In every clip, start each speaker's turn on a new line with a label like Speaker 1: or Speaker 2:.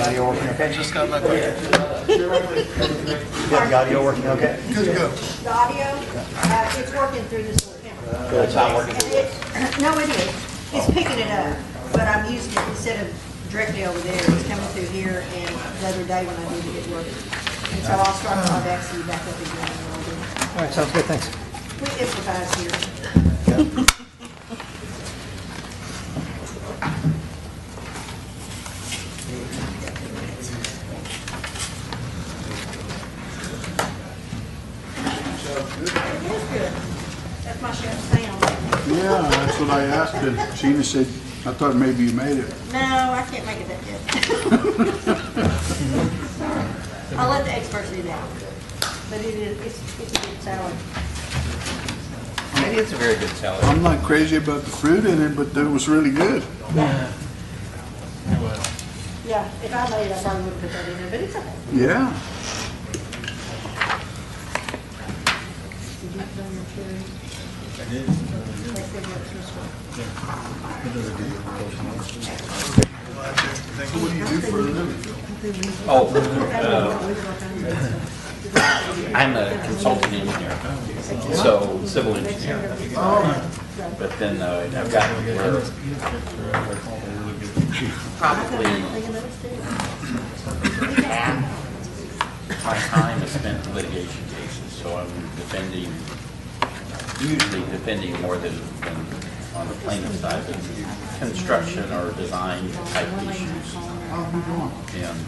Speaker 1: the audio working okay?
Speaker 2: Just got my picture.
Speaker 1: Yeah, the audio working okay?
Speaker 2: Good to go.
Speaker 3: The audio, it's working through this little camera.
Speaker 1: It's not working.
Speaker 3: No, it is. It's picking it up, but I'm using it instead of directly over there. It's coming through here, and the other day when I did it, it worked. And so I'll start my Audacity back up again.
Speaker 1: All right, sounds good, thanks.
Speaker 3: We improvise here. That's my chef's sound.
Speaker 2: Yeah, that's what I asked her. Sheena said, I thought maybe you made it.
Speaker 3: No, I can't make it that good. I'll let the experts do that. But it's a good salad.
Speaker 4: Maybe it's a very good salad.
Speaker 2: I'm not crazy about the fruit in it, but it was really good.
Speaker 3: Yeah, if I made it, I probably would put that in there, but it's okay.
Speaker 2: Yeah.
Speaker 3: Did you put on your cherry?
Speaker 5: I did.
Speaker 3: That's good work, this one.
Speaker 2: So what do you do for a living?
Speaker 4: I'm a consultant engineer, so civil engineer. But then I've gotten where probably half my time is spent in litigation cases, so I'm usually defending more than on the plaintiff side, but construction or design type issues. And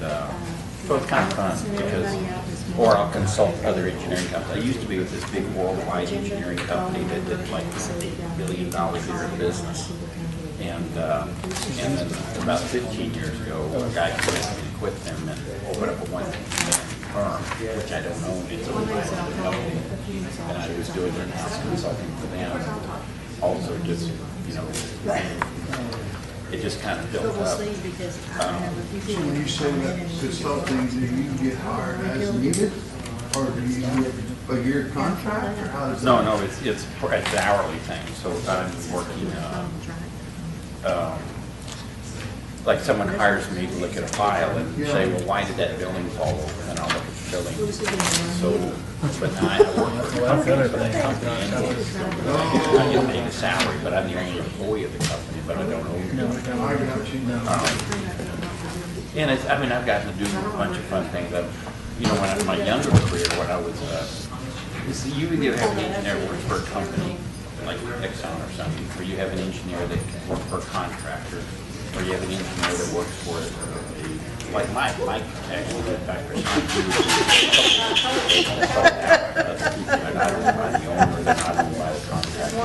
Speaker 4: so it's kind of fun because, or I'll consult other engineering companies. I used to be with this big worldwide engineering company that did like $8 billion a year in business. And then about 15 years ago, a guy convinced me to quit them and open up a one-man firm, which I don't own. It's a private company. And I was doing in-house consulting for them. Also just, you know, it just kind of built up.
Speaker 2: So when you say that consulting, do you get hired as needed? Or do you get a year contract? Or how does that?
Speaker 4: No, it's an hourly thing. So I'm working, like someone hires me to look at a file and say, well, why did that building fall over? And I'll look at the building. So, but now I work for the company, but the company I get paid a salary, but I'm the only employee of the company, but I don't own it. And it's, I mean, I've gotten to do a bunch of fun things. You know, when I, my younger career, when I was, you either have an engineer who works for a company, like Exxon or something, or you have an engineer that works for a contractor, or you have an engineer that works for like Mike actually, in fact, they're not owned by the owner, they're not owned by the contractor.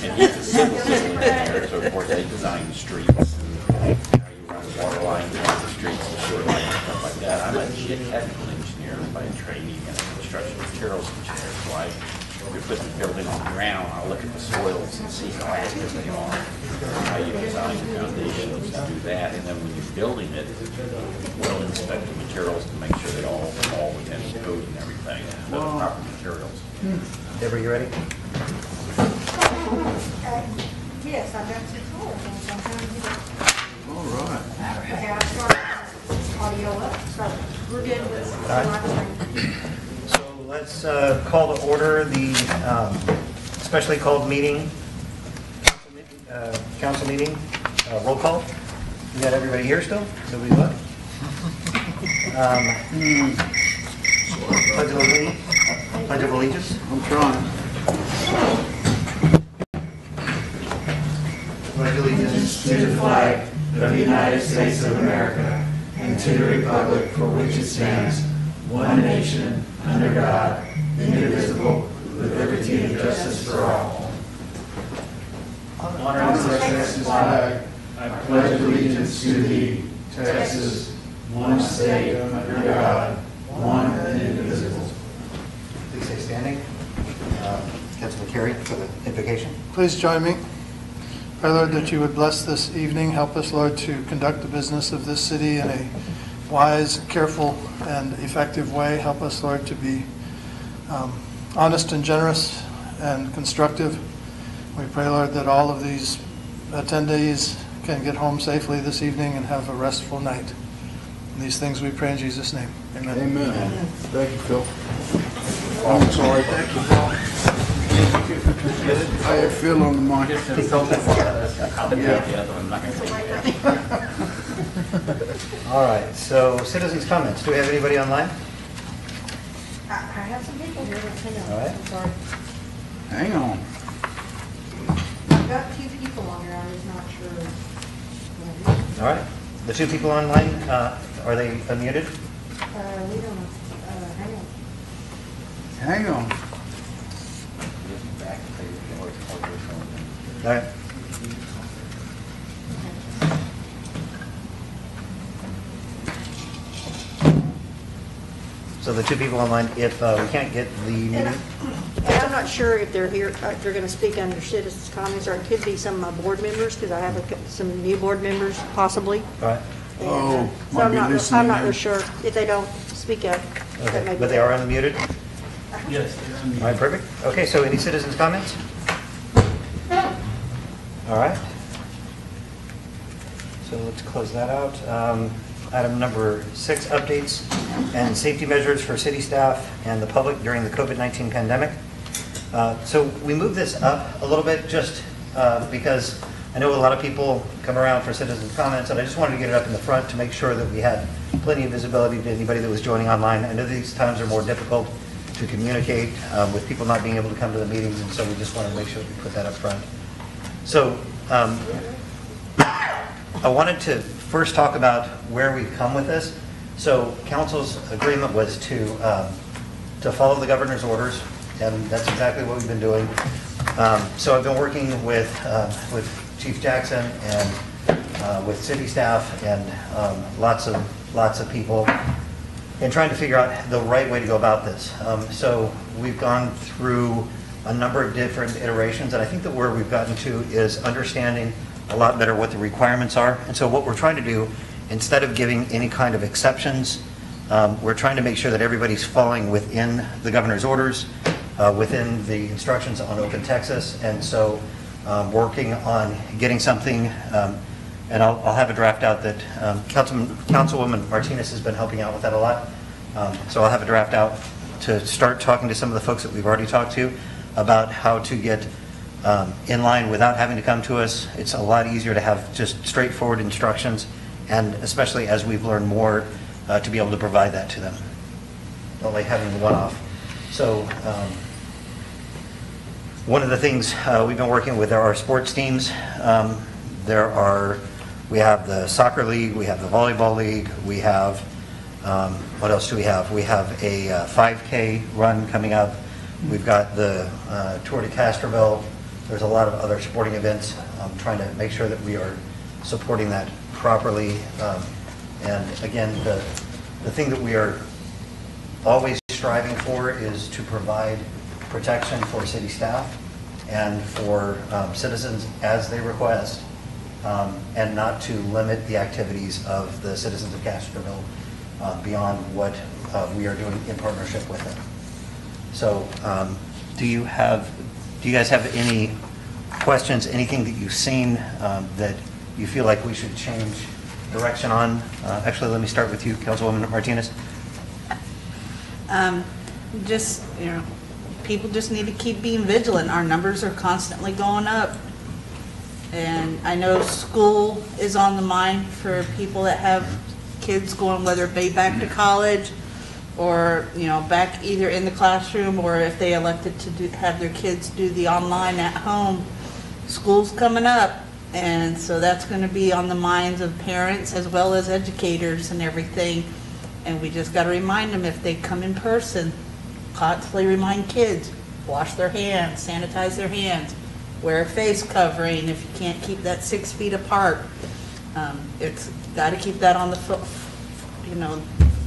Speaker 4: And he's a civil engineer, so of course they design the streets and how you run water lines down the streets and sewer lines and stuff like that. I'm a technical engineer by training and a construction materials engineer, so you're putting the building on the ground, I'll look at the soils and see how active they are, how you design the foundations and do that, and then when you're building it, we'll inspect the materials to make sure they all fall within the code and everything, and the proper materials.
Speaker 1: Deborah, you ready?
Speaker 3: Yes, I've got some tools and sometimes,
Speaker 2: All right.
Speaker 3: okay, I'll start audio up, so we're good with the live stream.
Speaker 1: So let's call to order the specially called meeting, council meeting, roll call. You got everybody here still? Nobody left? Pledge of allegiance.
Speaker 2: I'm trying.
Speaker 6: Pledge allegiance to the flag of the United States of America and to the republic for which it stands, one nation, under God, indivisible, with liberty and justice for all. Honor the Texas flag. I pledge allegiance to thee, Texas, one state, under God, one and indivisible.
Speaker 1: Please stay standing. Councilman Carey for the invocation.
Speaker 7: Please join me. Pray, Lord, that you would bless this evening. Help us, Lord, to conduct the business of this city in a wise, careful, and effective way. Help us, Lord, to be honest and generous and constructive. We pray, Lord, that all of these attendees can get home safely this evening and have a restful night. And these things we pray in Jesus' name. Amen.
Speaker 2: Amen. Thank you, Phil. I'm sorry, thank you, Phil. I had Phil on the mic.
Speaker 1: All right, so citizens' comments. Do we have anybody online?
Speaker 3: I have some people here, hang on,
Speaker 1: All right.
Speaker 3: I'm sorry.
Speaker 2: Hang on.
Speaker 3: I've got two people on here, I was not sure.
Speaker 1: All right. The two people online, are they unmuted?
Speaker 3: We don't know, hang on.
Speaker 2: Hang on.
Speaker 1: All right. So the two people online, if we can't get the meeting,
Speaker 3: And I'm not sure if they're here, if they're going to speak under citizens' comments, or it could be some of my board members, because I have some new board members possibly.
Speaker 1: all right?
Speaker 3: And,
Speaker 2: Oh,
Speaker 3: so
Speaker 2: might
Speaker 3: I'm
Speaker 2: be
Speaker 3: not
Speaker 2: listening
Speaker 3: real
Speaker 2: in.
Speaker 3: sure if they don't speak up. that may
Speaker 1: Okay,
Speaker 3: be-
Speaker 1: but they are unmuted?
Speaker 6: Yes.
Speaker 1: All right, perfect. Okay, so any citizens' comments? All right. So let's close that out. Item number 6, updates and safety measures for city staff and the public during the COVID-19 pandemic. So we moved this up a little bit just because I know a lot of people come around for citizens' comments, and I just wanted to get it up in the front to make sure that we had plenty of visibility to anybody that was joining online. I know these times are more difficult to communicate with people not being able to come to the meetings, and so we just want to make sure we put that up front. So I wanted to first talk about where we've come with this. So council's agreement was to follow the governor's orders, and that's exactly what we've been doing. So I've been working with Chief Jackson and with city staff and lots of people and trying to figure out the right way to go about this. So we've gone through a number of different iterations, and I think that where we've gotten to is understanding a lot better what the requirements are. And so what we're trying to do, instead of giving any kind of exceptions, we're trying to make sure that everybody's falling within the governor's orders, within the instructions on Open Texas. And so working on getting something, and I'll have a draft out that Councilwoman Martinez has been helping out with that a lot. So I'll have a draft out to start talking to some of the folks that we've already talked to about how to get in line without having to come to us. It's a lot easier to have just straightforward instructions, and especially as we've learned more, to be able to provide that to them, not like having one off. So one of the things we've been working with are our sports teams. We have the soccer league, we have the volleyball league, we have, what else do we have? We have a 5K run coming up. We've got the Tour de Castroville. There's a lot of other sporting events. I'm trying to make sure that we are supporting that properly. And again, the thing that we are always striving for is to provide protection for city staff and for citizens as they request, and not to limit the activities of the citizens of Castroville beyond what we are doing in partnership with them. So do you guys have any questions, anything that you've seen that you feel like we should change direction on? Actually, let me start with you, Councilwoman Martinez.
Speaker 5: Just, people just need to keep being vigilant. Our numbers are constantly going up. And I know school is on the mind for people that have kids going, whether it be back to college or, back either in the classroom, or if they elected to have their kids do the online at home. School's coming up, and so that's going to be on the minds of parents as well as educators and everything. And we just got to remind them, if they come in person, constantly remind kids, wash their hands, sanitize their hands, wear a face covering if you can't keep that 6 feet apart. It's got to keep that on the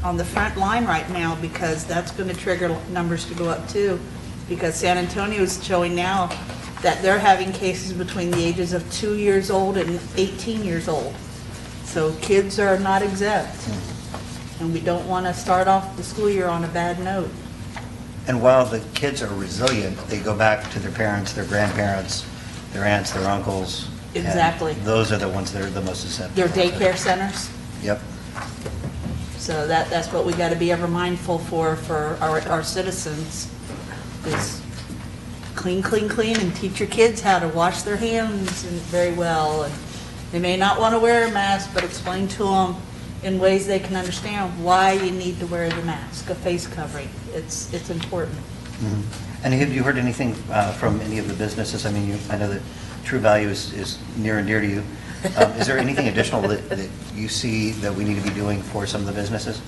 Speaker 5: on the front line right now, because that's going to trigger numbers to go up too. Because San Antonio is showing now that they're having cases between the ages of 2 years old and 18 years old. So kids are not exempt. And we don't want to start off the school year on a bad note.
Speaker 1: And while the kids are resilient, they go back to their parents, their grandparents, their aunts, their uncles, And
Speaker 5: Exactly.
Speaker 1: those are the ones that are the most susceptible.
Speaker 5: Their daycare centers.
Speaker 1: Yep.
Speaker 5: So that's what we got to be ever mindful for our citizens, is clean, clean, clean, and teach your kids how to wash their hands and very well. And they may not want to wear a mask, but explain to them in ways they can understand why you need to wear the mask, a face covering. It's important.
Speaker 1: Mhm. And have you heard anything from any of the businesses? I mean, I know that True Value is near and dear to you. Is there anything additional that you see that we need to be doing for some of the businesses?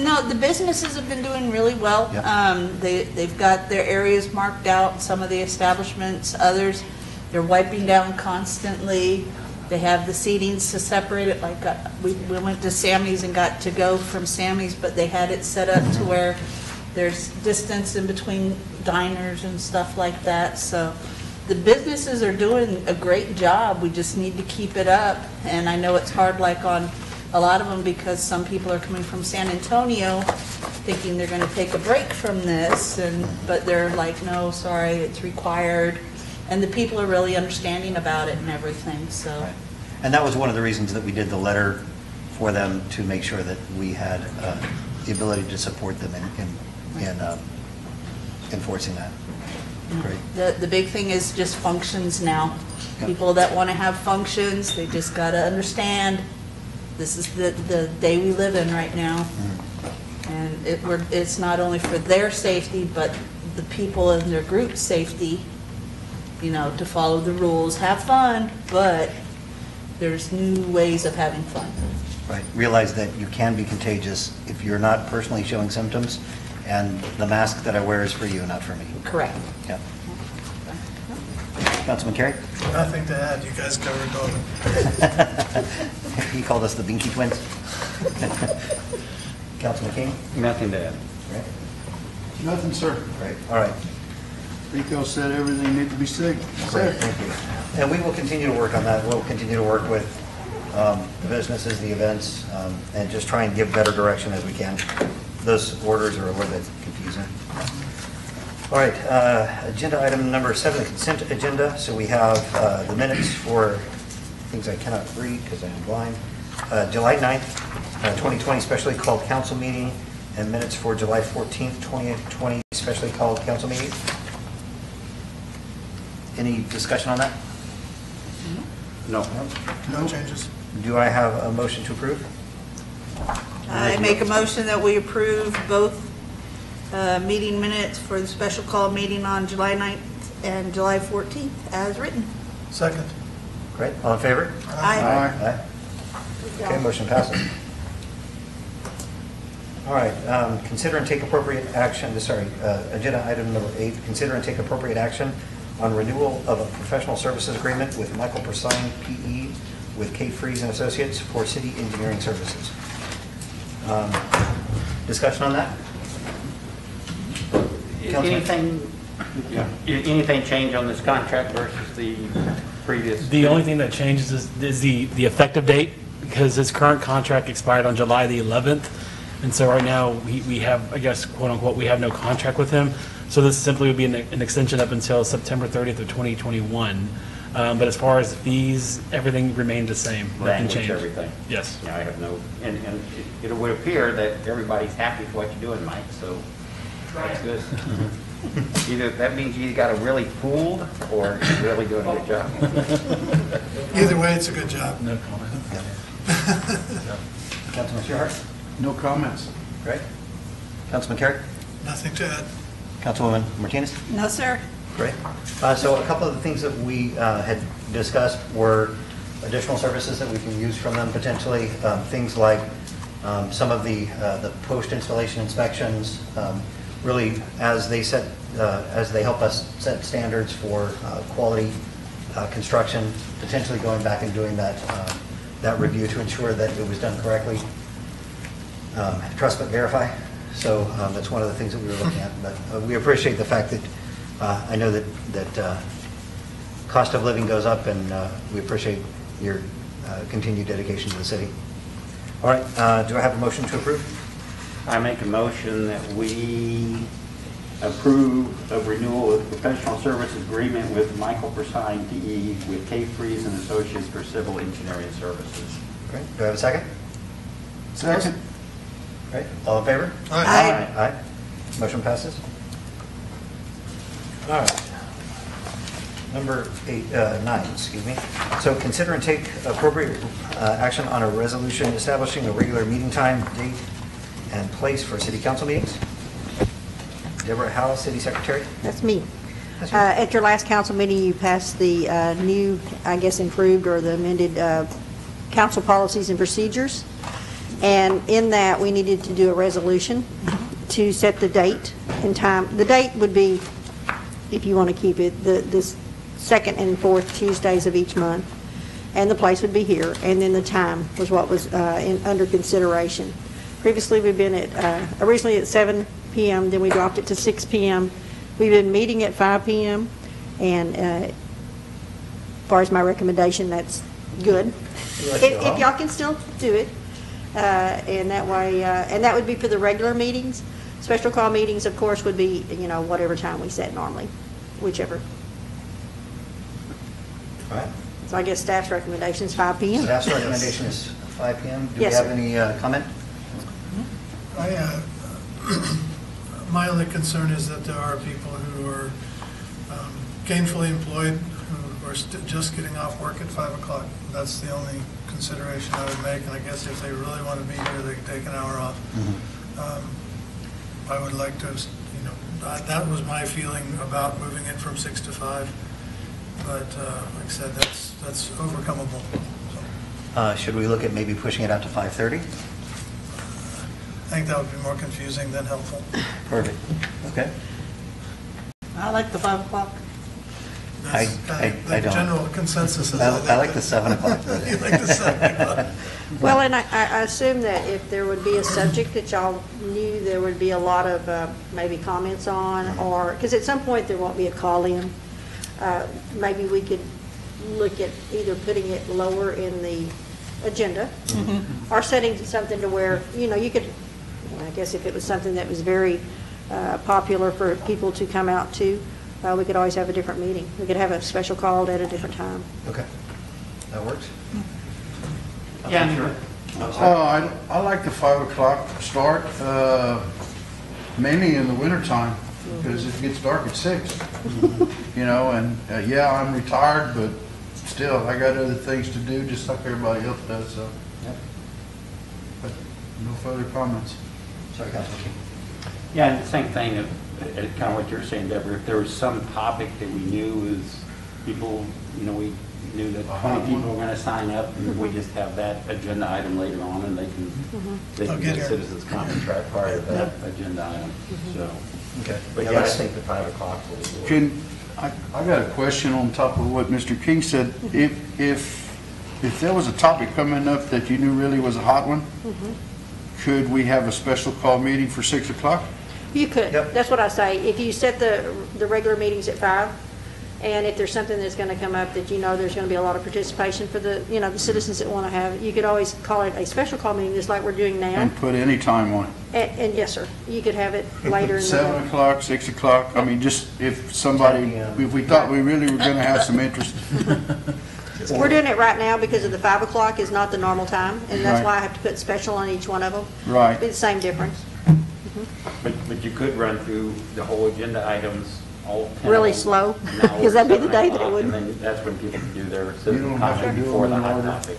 Speaker 5: No, the businesses have been doing really well.
Speaker 1: Yep.
Speaker 5: They've got their areas marked out, some of the establishments, others, they're wiping down constantly. They have the seatings to separate it, like we went to Sammy's and got to go from Sammy's, but they had it set up to where there's distance in between diners and stuff like that. So the businesses are doing a great job. We just need to keep it up. And I know it's hard, like on a lot of them, because some people are coming from San Antonio thinking they're going to take a break from this, but they're like, no, sorry, it's required. And the people are really understanding about it and everything, so.
Speaker 1: Right. And that was one of the reasons that we did the letter for them, to make sure that we had the ability to support them in enforcing that. Great.
Speaker 5: The big thing is just functions now.
Speaker 1: Yep.
Speaker 5: People that want to have functions, they just got to understand this is the day we live in right now. And it's not only for their safety, but the people in their group's safety, to follow the rules, have fun, but there's new ways of having fun.
Speaker 1: Right. Realize that you can be contagious if you're not personally showing symptoms, and the mask that I wear is for you, not for me.
Speaker 5: Correct.
Speaker 1: Yeah. Councilman Carey?
Speaker 7: Nothing to add, you guys covered all of it.
Speaker 1: He called us the Binky Twins. Councilman King?
Speaker 4: Nothing to add.
Speaker 1: Right.
Speaker 2: Nothing, sir.
Speaker 1: Great. All right.
Speaker 2: Rico said everything needs to be said.
Speaker 1: Great, thank you. And we will continue to work on that. We'll continue to work with the businesses, the events, and just try and give better direction as we can. Those orders are a little bit confusing. All right, agenda item number 7, the consent agenda. So we have the minutes for things I cannot read because I am blind. July 9th, 2020 specially called council meeting, and minutes for July 14th, 2020 specially called council meeting. Any discussion on that?
Speaker 4: No.
Speaker 7: No changes.
Speaker 1: Do I have a motion to approve?
Speaker 5: I make a motion that we approve both meeting minutes for the special call meeting on July 9th and July 14th as written.
Speaker 7: Second.
Speaker 1: Great, all in favor?
Speaker 5: Aye.
Speaker 1: Aye. Okay, motion passes. All right, consider and take appropriate action, agenda item number 8, consider and take appropriate action on renewal of a professional services agreement with Michael Persine, PE, with K. Freeze and Associates for city engineering services. Discussion on that?
Speaker 4: Anything change on this contract versus the previous?
Speaker 8: The only thing that changes is the effective date, because his current contract expired on July the 11th. And so right now, we have, I guess, quote unquote, we have no contract with him. So this simply would be an extension up until September 30th of 2021. But as far as fees, everything remained the same. Nothing
Speaker 4: Language,
Speaker 8: changed.
Speaker 4: everything.
Speaker 8: Yes.
Speaker 4: Yeah, I have no, and it would appear that everybody's happy with what you're doing, Mike, so that's good. Either, that means you got it really fooled, or you're really doing a good job.
Speaker 7: Either way, it's a good job.
Speaker 8: No comment.
Speaker 1: Councilman Shearhart?
Speaker 2: No comments.
Speaker 1: Great. Councilman Carey?
Speaker 7: Nothing to add.
Speaker 1: Councilwoman Martinez?
Speaker 5: No, sir.
Speaker 1: Great. So a couple of the things that we had discussed were additional services that we can use from them potentially. Things like some of the post-installation inspections, really as they help us set standards for quality construction, potentially going back and doing that review to ensure that it was done correctly. Trust but verify. So that's one of the things that we were looking at. But we appreciate the fact that I know that cost of living goes up, and we appreciate your continued dedication to the city. All right, do I have a motion to approve?
Speaker 4: I make a motion that we approve of renewal of professional services agreement with Michael Persine, DE, with K. Freeze and Associates for civil engineering services.
Speaker 1: Great. Do I have a second?
Speaker 2: Second.
Speaker 1: Great. All in favor?
Speaker 3: Aye.
Speaker 1: Aye. Motion passes. All right. Number 9, excuse me. So consider and take appropriate action on a resolution establishing a regular meeting time, date, and place for city council meetings. Deborah Howe, City Secretary.
Speaker 3: That's me.
Speaker 1: That's you.
Speaker 3: At your last council meeting, you passed the new, I guess improved or the amended council policies and procedures. And in that, we needed to do a resolution to set the date and time. The date would be, if you want to keep it, this second and fourth Tuesdays of each month. And the place would be here. And then the time was what was under consideration. Previously, we've been at, originally at 7 p.m., then we dropped it to 6 p.m. We've been meeting at 5 p.m. And as far as my recommendation, that's good. If y'all can still do it. And that way, and that would be for the regular meetings. Special call meetings, of course, would be, whatever time we set normally, whichever.
Speaker 1: All right.
Speaker 3: So I guess staff's recommendation is 5 p.m.
Speaker 1: Staff's recommendation is 5 p.m. Do we
Speaker 3: Yes,
Speaker 1: have
Speaker 3: sir.
Speaker 1: any comment?
Speaker 7: My only concern is that there are people who are gainfully employed, who are just getting off work at 5 o'clock. That's the only consideration I would make, and I guess if they really want to be here, they can take an hour off. I would like to, that was my feeling about moving it from 6 to 5, but like I said, that's overcomable. So,
Speaker 1: Should we look at maybe pushing it out to 5:30?
Speaker 7: I think that would be more confusing than helpful.
Speaker 1: Perfect. Okay.
Speaker 5: I like the 5 o'clock.
Speaker 7: That's
Speaker 1: I
Speaker 7: the
Speaker 1: don't.
Speaker 7: general consensus is
Speaker 1: I like the 7 o'clock.
Speaker 7: You like the 7 o'clock.
Speaker 3: Well, and I assume that if there would be a subject that y'all knew there would be a lot of maybe comments on, or, because at some point there won't be a call-in, maybe we could look at either putting it lower in the agenda, or setting something to where, you could, I guess if it was something that was very popular for people to come out to, we could always have a different meeting. We could have a special call at a different time.
Speaker 1: Okay. That works?
Speaker 4: Yeah, sure.
Speaker 2: I like the 5 o'clock start, mainly in the wintertime, because it gets dark at 6. And yeah, I'm retired, but still, I got other things to do, just like everybody else does, so.
Speaker 1: Yep.
Speaker 2: But no further comments.
Speaker 1: Sorry, Councilman King.
Speaker 4: Yeah, and the same thing, kind of what you're saying, Deborah, if there was some topic that we knew was people, we knew that 20 people were going to sign up, and we just have that agenda item later on, and they
Speaker 7: I'll
Speaker 4: can
Speaker 7: get
Speaker 4: get
Speaker 7: here.
Speaker 4: citizens comment right prior to that agenda item, so.
Speaker 1: Okay.
Speaker 4: But yeah, I think the 5 o'clock will.
Speaker 2: I got a question on top of what Mr. King said. If there was a topic coming up that you knew really was a hot one, could we have a special call meeting for 6 o'clock?
Speaker 3: You could.
Speaker 1: Yep.
Speaker 3: That's what I say. If you set the regular meetings at 5, and if there's something that's going to come up that there's going to be a lot of participation for the, the citizens that want to have it, you could always call it a special call meeting, just like we're doing now.
Speaker 2: And put any time on it?
Speaker 3: And yes, sir. You could have it later in the
Speaker 2: 7 o'clock, 6 o'clock? I mean, just if somebody, if we thought we really were going to have some interest.
Speaker 3: We're doing it right now because of the 5 o'clock is not the normal time, and that's
Speaker 2: Right.
Speaker 3: why I have to put special on each one of them.
Speaker 2: Right.
Speaker 3: It'd be the same difference.
Speaker 4: But you could run through the whole agenda items, all 10
Speaker 3: Really
Speaker 4: of them
Speaker 3: slow,
Speaker 4: now,
Speaker 3: 'cause that'd be the
Speaker 4: 7
Speaker 3: day that it
Speaker 4: o'clock,
Speaker 3: would.
Speaker 4: And then that's when people can do their
Speaker 2: You
Speaker 4: citizen
Speaker 2: don't have to
Speaker 4: comment
Speaker 2: do
Speaker 4: before the
Speaker 2: them in
Speaker 4: hot
Speaker 2: order.
Speaker 4: topic.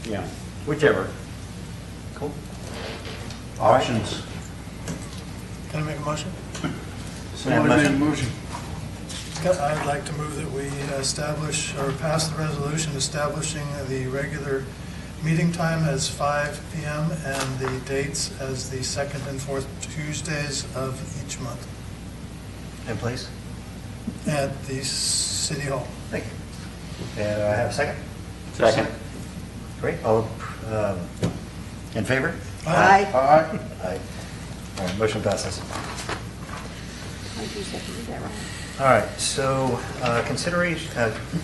Speaker 4: Yeah, whichever.
Speaker 1: Cool.
Speaker 2: Options.
Speaker 7: Can I make a motion?
Speaker 2: Somebody make a motion.
Speaker 7: I'd like to move that we establish or pass the resolution establishing the regular meeting time as 5 p.m. and the dates as the second and fourth Tuesdays of each month
Speaker 1: In place?
Speaker 7: at the City Hall.
Speaker 1: Thank you. And I have a second?
Speaker 4: Second.
Speaker 1: Great. All in favor?
Speaker 3: Aye.
Speaker 2: Aye.
Speaker 1: Aye. All right, motion passes.
Speaker 3: I think you seconded that, right?
Speaker 1: All right, so consideration,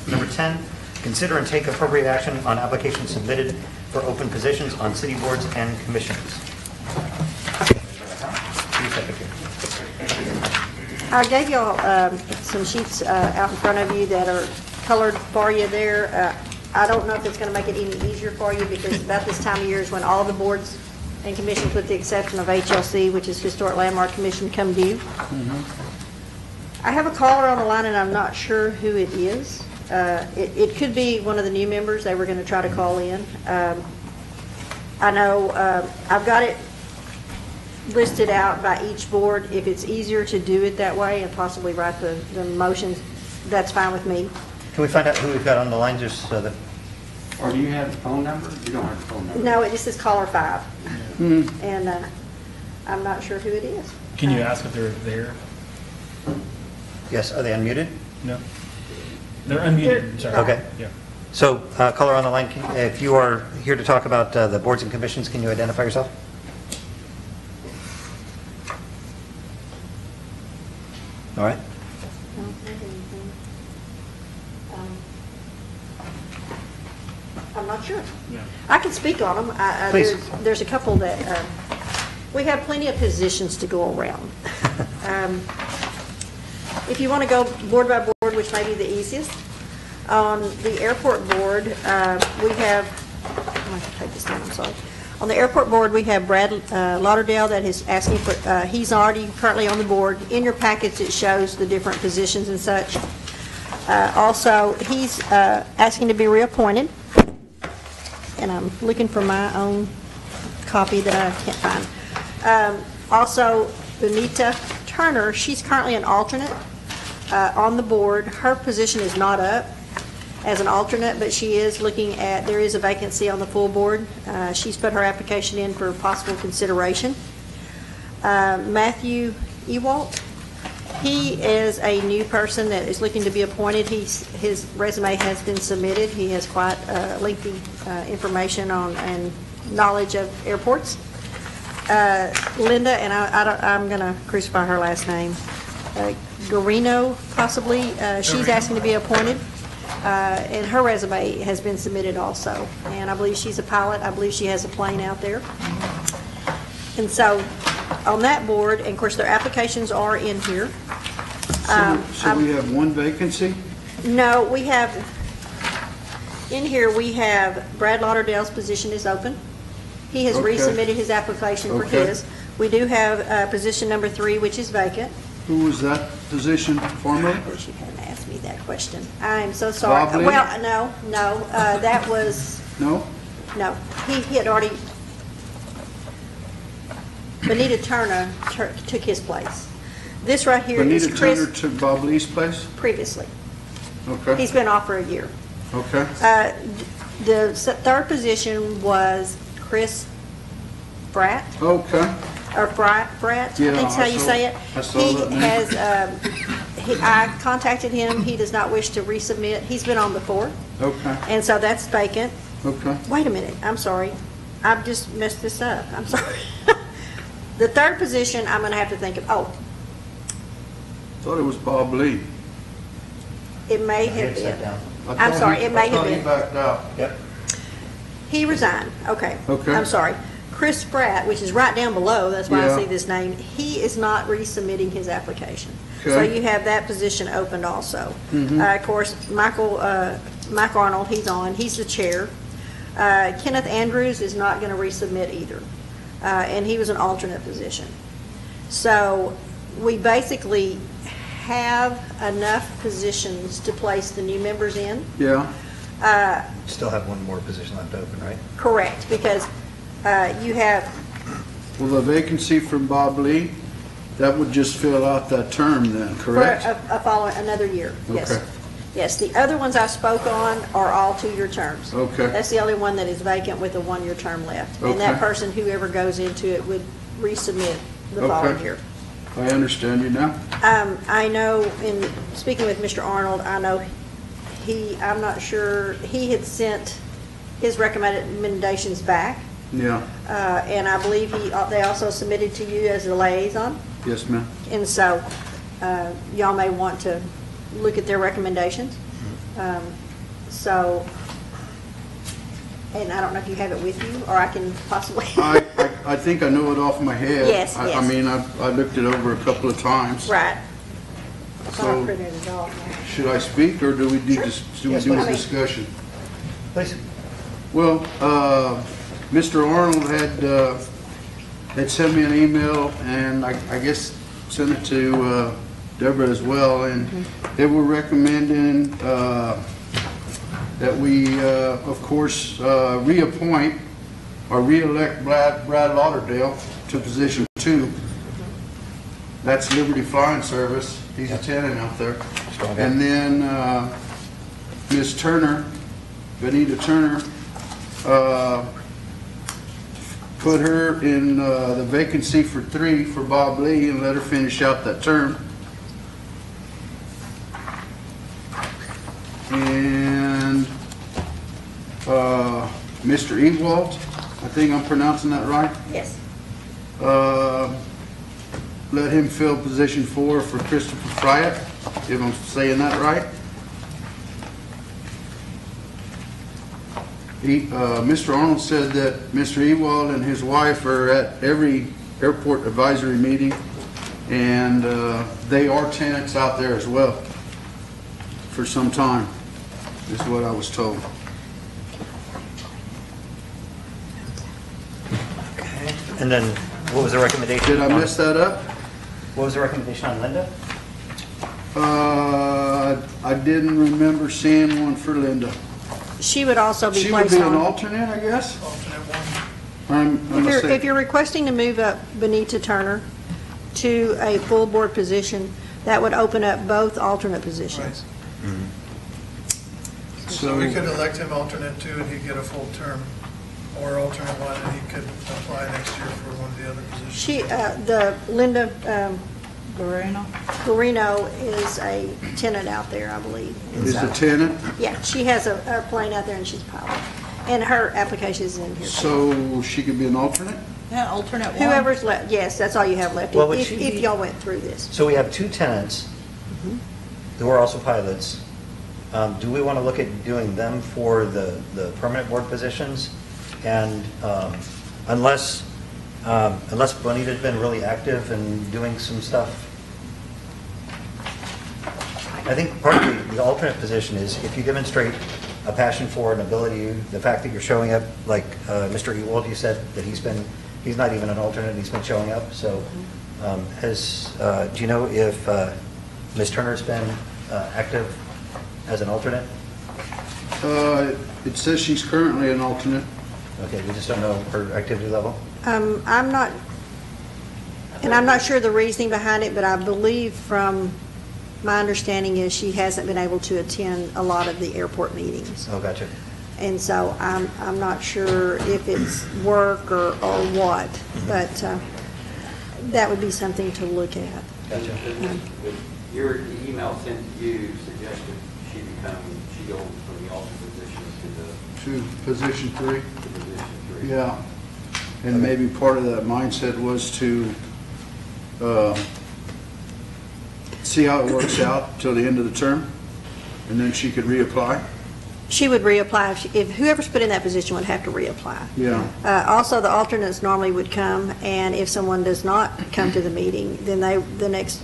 Speaker 1: number 10, consider and take appropriate action on applications submitted for open positions on city boards and commissions. City Secretary.
Speaker 3: I gave y'all some sheets out in front of you that are colored for you there. I don't know if it's going to make it any easier for you, because about this time of year is when all the boards and commissions, with the exception of HLC, which is Historic Landmark Commission, come due. I have a caller on the line, and I'm not sure who it is. It could be one of the new members. They were going to try to call in. I know I've got it listed out by each board. If it's easier to do it that way and possibly write the motions, that's fine with me.
Speaker 1: Can we find out who we've got on the line, just so that,
Speaker 9: Or do you have the phone number? You don't have the phone number?
Speaker 3: No, this is caller 5. And I'm not sure who it is.
Speaker 8: Can you ask if they're there?
Speaker 1: yes, are they unmuted?
Speaker 8: No? They're unmuted, sorry.
Speaker 1: Okay.
Speaker 8: Yeah.
Speaker 1: So, caller on the line, if you are here to talk about the boards and commissions, can you identify yourself? All right.
Speaker 3: I'm not sure.
Speaker 8: Yeah.
Speaker 3: I can speak on them.
Speaker 1: Please.
Speaker 3: There's a couple that, we have plenty of positions to go around. If you want to go board by board, which may be the easiest, on the airport board, we have, I'm going to take this down, I'm sorry. On the airport board, we have Brad Lauderdale that is asking for, he's already currently on the board. In your packets, it shows the different positions and such. Also, he's asking to be reappointed. And I'm looking for my own copy that I can't find. Also, Benita Turner, she's currently an alternate on the board. Her position is not up as an alternate, but she is looking at, there is a vacancy on the full board. She's put her application in for possible consideration. Matthew Ewalt, he is a new person that is looking to be appointed. His resume has been submitted. He has quite lengthy information on and knowledge of airports. Linda, and I'm going to crucify her last name, Garino, possibly. She's asking to be appointed, and her resume has been submitted also. And I believe she's a pilot. I believe she has a plane out there. And so on that board, and of course their applications are in here.
Speaker 2: So we have one vacancy?
Speaker 3: No, we have, in here we have Brad Lauderdale's position is open. He has
Speaker 2: Okay.
Speaker 3: resubmitted his application for
Speaker 2: Okay.
Speaker 3: his. We do have position number 3, which is vacant.
Speaker 2: Who was that position formerly?
Speaker 3: She hadn't asked me that question. I am so sorry.
Speaker 2: Bob Lee?
Speaker 3: Well, no, that was,
Speaker 2: No?
Speaker 3: no, he had already, Benita Turner took his place. This right here is
Speaker 2: Benita
Speaker 3: Chris,
Speaker 2: Turner took Bob Lee's place?
Speaker 3: previously.
Speaker 2: Okay,
Speaker 3: He's been off for a year.
Speaker 2: okay.
Speaker 3: The third position was Chris Bratt,
Speaker 2: Okay,
Speaker 3: or Bratt, I
Speaker 2: Yeah,
Speaker 3: think's how
Speaker 2: I
Speaker 3: you
Speaker 2: saw-
Speaker 3: say it.
Speaker 2: I saw
Speaker 3: He
Speaker 2: that name.
Speaker 3: has, I contacted him, he does not wish to resubmit, he's been on before,
Speaker 2: okay,
Speaker 3: and so that's vacant.
Speaker 2: okay.
Speaker 3: Wait a minute, I'm sorry, I've just messed this up, I'm sorry. The third position, I'm gonna have to think of,
Speaker 2: Thought it was Bob Lee.
Speaker 3: it may
Speaker 1: He
Speaker 3: have
Speaker 1: had sat
Speaker 3: been.
Speaker 1: down.
Speaker 3: I'm sorry, it may have
Speaker 2: I thought he
Speaker 3: been.
Speaker 2: backed out.
Speaker 1: Yep.
Speaker 3: He resigned, okay.
Speaker 2: Okay.
Speaker 3: I'm sorry. Chris Spratt, which is right down below, that's why
Speaker 2: Yeah.
Speaker 3: I see this name, he is not resubmitting his application. So
Speaker 2: Okay.
Speaker 3: you have that position opened also. Of course, Mike Arnold, he's on, he's the chair. Kenneth Andrews is not going to resubmit either, and he was an alternate position. So we basically have enough positions to place the new members in.
Speaker 2: Yeah,
Speaker 1: Still have one more position left open, right?
Speaker 3: Correct, because you have,
Speaker 2: well, the vacancy from Bob Lee, that would just fill out that term then,
Speaker 3: for
Speaker 2: correct?
Speaker 3: a following, another year, yes.
Speaker 2: Okay.
Speaker 3: Yes, the other ones I spoke on are all 2-year terms.
Speaker 2: Okay.
Speaker 3: That's the only one that is vacant with a 1-year term left. And that
Speaker 2: Okay.
Speaker 3: person, whoever goes into it, would resubmit the following
Speaker 2: Okay.
Speaker 3: year.
Speaker 2: I understand you now.
Speaker 3: I know, in speaking with Mr. Arnold, I know I'm not sure, he had sent his recommendations back,
Speaker 2: Yeah,
Speaker 3: and I believe they also submitted to you as a liaison.
Speaker 2: yes, ma'am.
Speaker 3: And so, y'all may want to look at their recommendations. So, and I don't know if you have it with you, or I can possibly.
Speaker 2: I think I know it off my head.
Speaker 3: Yes,
Speaker 2: I
Speaker 3: yes.
Speaker 2: mean, I looked it over a couple of times.
Speaker 3: Right.
Speaker 2: So,
Speaker 3: printed it all.
Speaker 2: should I speak, or do we do this, do we
Speaker 1: Yes,
Speaker 2: do a
Speaker 1: please.
Speaker 2: discussion?
Speaker 1: Please.
Speaker 2: Well, Mr. Arnold had sent me an email, and I guess sent it to Deborah as well, and they were recommending that we, of course, reappoint or re-elect Brad Lauderdale to position 2. That's Liberty Flying Service. He's a tenant out there.
Speaker 1: Strong.
Speaker 2: And then Ms. Turner, Benita Turner, put her in the vacancy for 3 for Bob Lee and let her finish out that term. And Mr. Ewald, I think I'm pronouncing that right,
Speaker 3: Yes.
Speaker 2: let him fill position 4 for Christopher Fryatt, if I'm saying that right. Mr. Arnold said that Mr. Ewald and his wife are at every airport advisory meeting, and they are tenants out there as well for some time, is what I was told.
Speaker 1: Okay. And then what was the recommendation?
Speaker 2: Did I
Speaker 1: on-
Speaker 2: mess that up?
Speaker 1: What was the recommendation on Linda?
Speaker 2: I didn't remember seeing one for Linda.
Speaker 3: She would also be
Speaker 2: She would
Speaker 3: placed
Speaker 2: be an
Speaker 3: on.
Speaker 2: alternate, I guess?
Speaker 7: Alternate 1.
Speaker 2: I'm
Speaker 3: If
Speaker 2: gonna
Speaker 3: you're,
Speaker 2: say-
Speaker 3: if you're requesting to move up Benita Turner to a full board position, that would open up both alternate positions.
Speaker 7: So we could elect him alternate 2 and he'd get a full term, or alternate 1 and he could apply next year for one of the other positions.
Speaker 3: She, the Linda
Speaker 5: Guarino?
Speaker 3: Guarino is a tenant out there, I believe. And
Speaker 2: Is
Speaker 3: so-
Speaker 2: the tenant,
Speaker 3: Yeah, she has a plane out there and she's a pilot. And her application is in here.
Speaker 2: so she could be an alternate?
Speaker 5: Yeah, alternate 1.
Speaker 3: Whoever's left, yes, that's all you have left,
Speaker 1: Well, would
Speaker 3: if
Speaker 1: she
Speaker 3: if
Speaker 1: be-
Speaker 3: y'all went through this.
Speaker 1: So we have 2 tenants who are also pilots. Do we want to look at doing them for the permanent board positions? And unless Bonita's been really active and doing some stuff, I think part of the alternate position is if you demonstrate a passion for an ability, the fact that you're showing up, like Mr. Ewald, you said that he's not even an alternate, he's been showing up. So do you know if Ms. Turner's been active as an alternate?
Speaker 2: It says she's currently an alternate.
Speaker 1: Okay, we just don't know her activity level?
Speaker 3: I'm not sure the reasoning behind it, but I believe from my understanding is she hasn't been able to attend a lot of the airport meetings.
Speaker 1: Oh, gotcha.
Speaker 3: And so I'm not sure if it's work or what, but that would be something to look at.
Speaker 1: Gotcha.
Speaker 9: Your email sent to you suggested she go from the alternate position
Speaker 2: To position 3?
Speaker 9: to position 3.
Speaker 2: Yeah. And maybe part of that mindset was to see how it works out till the end of the term, and then she could reapply?
Speaker 3: She would reapply, if whoever's put in that position would have to reapply.
Speaker 2: Yeah.
Speaker 3: Also, the alternates normally would come, and if someone does not come to the meeting, then the next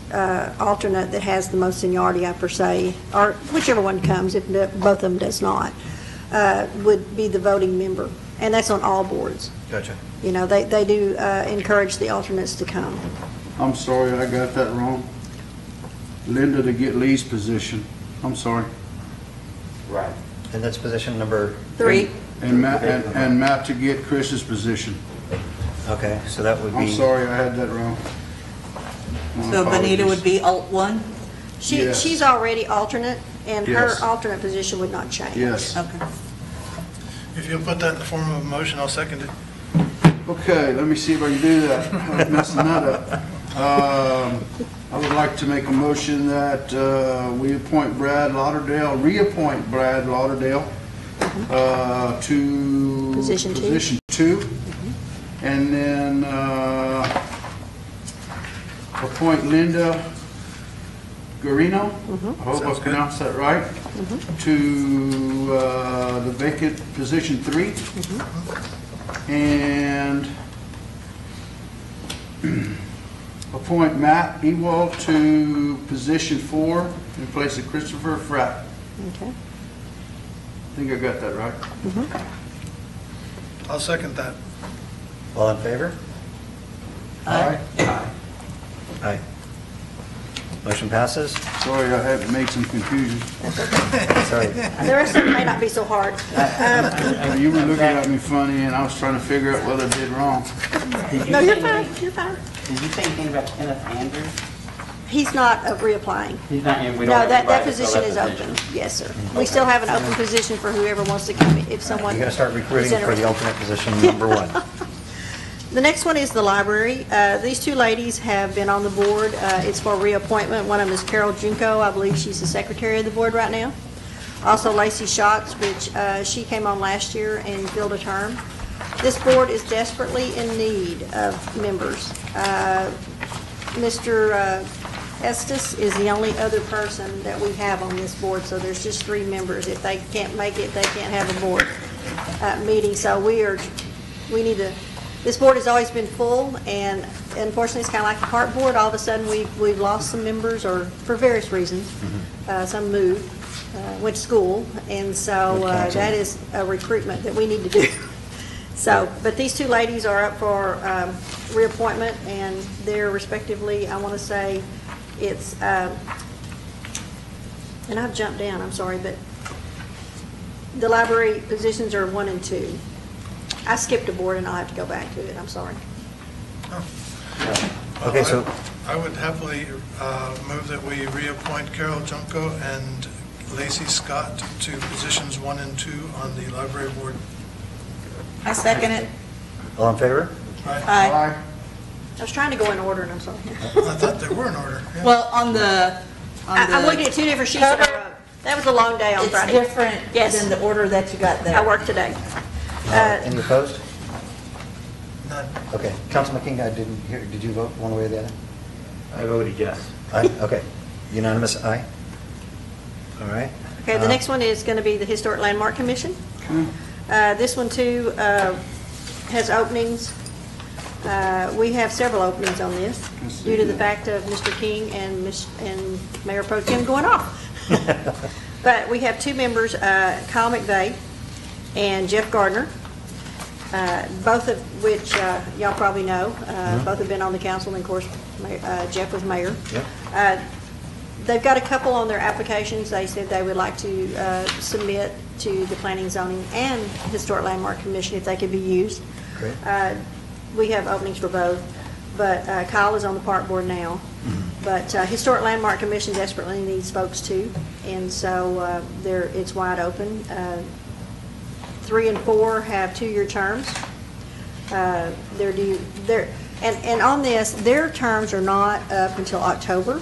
Speaker 3: alternate that has the most seniority, per se, or whichever one comes, if both of them does not, would be the voting member. And that's on all boards.
Speaker 1: Gotcha.
Speaker 3: You know, they do encourage the alternates to come.
Speaker 2: I'm sorry, I got that wrong. Linda to get Lee's position. I'm sorry.
Speaker 9: Right.
Speaker 1: And that's position number
Speaker 3: 3.
Speaker 2: And Matt to get Chris's position.
Speaker 1: Okay, so that would be.
Speaker 2: I'm sorry, I had that wrong. My
Speaker 5: So Benita
Speaker 2: apologies.
Speaker 5: would be alt 1?
Speaker 2: Yes.
Speaker 3: She's already alternate, and her
Speaker 2: Yes.
Speaker 3: alternate position would not change.
Speaker 2: Yes.
Speaker 5: Okay.
Speaker 7: If you'll put that in the form of a motion, I'll second it.
Speaker 2: Okay, let me see if I can do that. I'm messing that up. I would like to make a motion that we reappoint Brad Lauderdale to
Speaker 3: Position 2.
Speaker 2: position 2, and then appoint Linda Guarino, I hope I pronounced that right, to the vacant position 3. And appoint Matt Ewald to position 4 in place of Christopher Frapp.
Speaker 3: Okay.
Speaker 2: I think I got that right.
Speaker 7: I'll second that.
Speaker 1: All in favor?
Speaker 2: Aye.
Speaker 1: Aye. Motion passes.
Speaker 2: Sorry, I had to make some confusion.
Speaker 1: Sorry.
Speaker 3: The rest of it may not be so hard.
Speaker 2: You were looking at me funny, and I was trying to figure out what I did wrong.
Speaker 3: No, you're fine, you're fine.
Speaker 4: Did you say anything about Kenneth Andrews?
Speaker 3: He's not reapplying.
Speaker 4: He's not, and we
Speaker 3: No,
Speaker 4: don't have
Speaker 3: that
Speaker 4: anybody to fill
Speaker 3: position is
Speaker 4: that
Speaker 3: open.
Speaker 4: position.
Speaker 3: Yes, sir. We still have an open position for whoever wants to come, if someone.
Speaker 1: You're going to start recruiting
Speaker 3: is
Speaker 1: for the
Speaker 3: interested.
Speaker 1: alternate position number 1.
Speaker 3: The next one is the library. These two ladies have been on the board. It's for reappointment. One of them is Carol Junko. I believe she's the secretary of the board right now. Also Lacey Schatz, which she came on last year and filled a term. This board is desperately in need of members. Mr. Estes is the only other person that we have on this board, so there's just 3 members. If they can't make it, they can't have a board meeting. So we need to. This board has always been full, and unfortunately, it's kind of like a cart board. All of a sudden, we've lost some members, or for various reasons. Some moved, went to school, and so that is a recruitment that we need to do. So, but these 2 ladies are up for reappointment, and they're respectively, I want to say, it's, and I've jumped down, I'm sorry, but the library positions are 1 and 2. I skipped a board, and I'll have to go back to it, I'm sorry.
Speaker 1: Okay, so
Speaker 7: I would happily move that we reappoint Carol Junko and Lacey Scott to positions 1 and 2 on the library board.
Speaker 5: I second it.
Speaker 1: all in favor?
Speaker 5: Aye.
Speaker 3: I was trying to go in order, and I'm sorry.
Speaker 7: I thought they were in order. Yeah.
Speaker 5: Well, on the
Speaker 3: I'm looking at 2 different sheets that I
Speaker 5: cover,
Speaker 3: wrote. That was a long day on
Speaker 5: it's
Speaker 3: Friday.
Speaker 5: different
Speaker 3: Yes.
Speaker 5: than the order that you got there.
Speaker 3: I worked today.
Speaker 1: Any opposed?
Speaker 7: None.
Speaker 1: Okay. Councilman King, I didn't hear, did you vote one way or the other?
Speaker 9: I voted yes.
Speaker 1: Aye, okay. Unanimous, aye? All right.
Speaker 3: Okay, the next one is going to be the Historic Landmark Commission. This one, too, has openings. We have several openings on this due to the fact of Mr. King and Mayor Pro Tem going off. But we have 2 members, Kyle McVeigh and Jeff Gardner, both of which y'all probably know. Both have been on the council, and of course, Jeff was mayor.
Speaker 1: Yep.
Speaker 3: They've got a couple on their applications. They said they would like to submit to the Planning, Zoning, and Historic Landmark Commission if they could be used.
Speaker 1: Great.
Speaker 3: We have openings for both, but Kyle is on the park board now. But Historic Landmark Commission desperately needs folks too, and so it's wide open. 3 and 4 have 2-year terms. And on this, their terms are not up until October.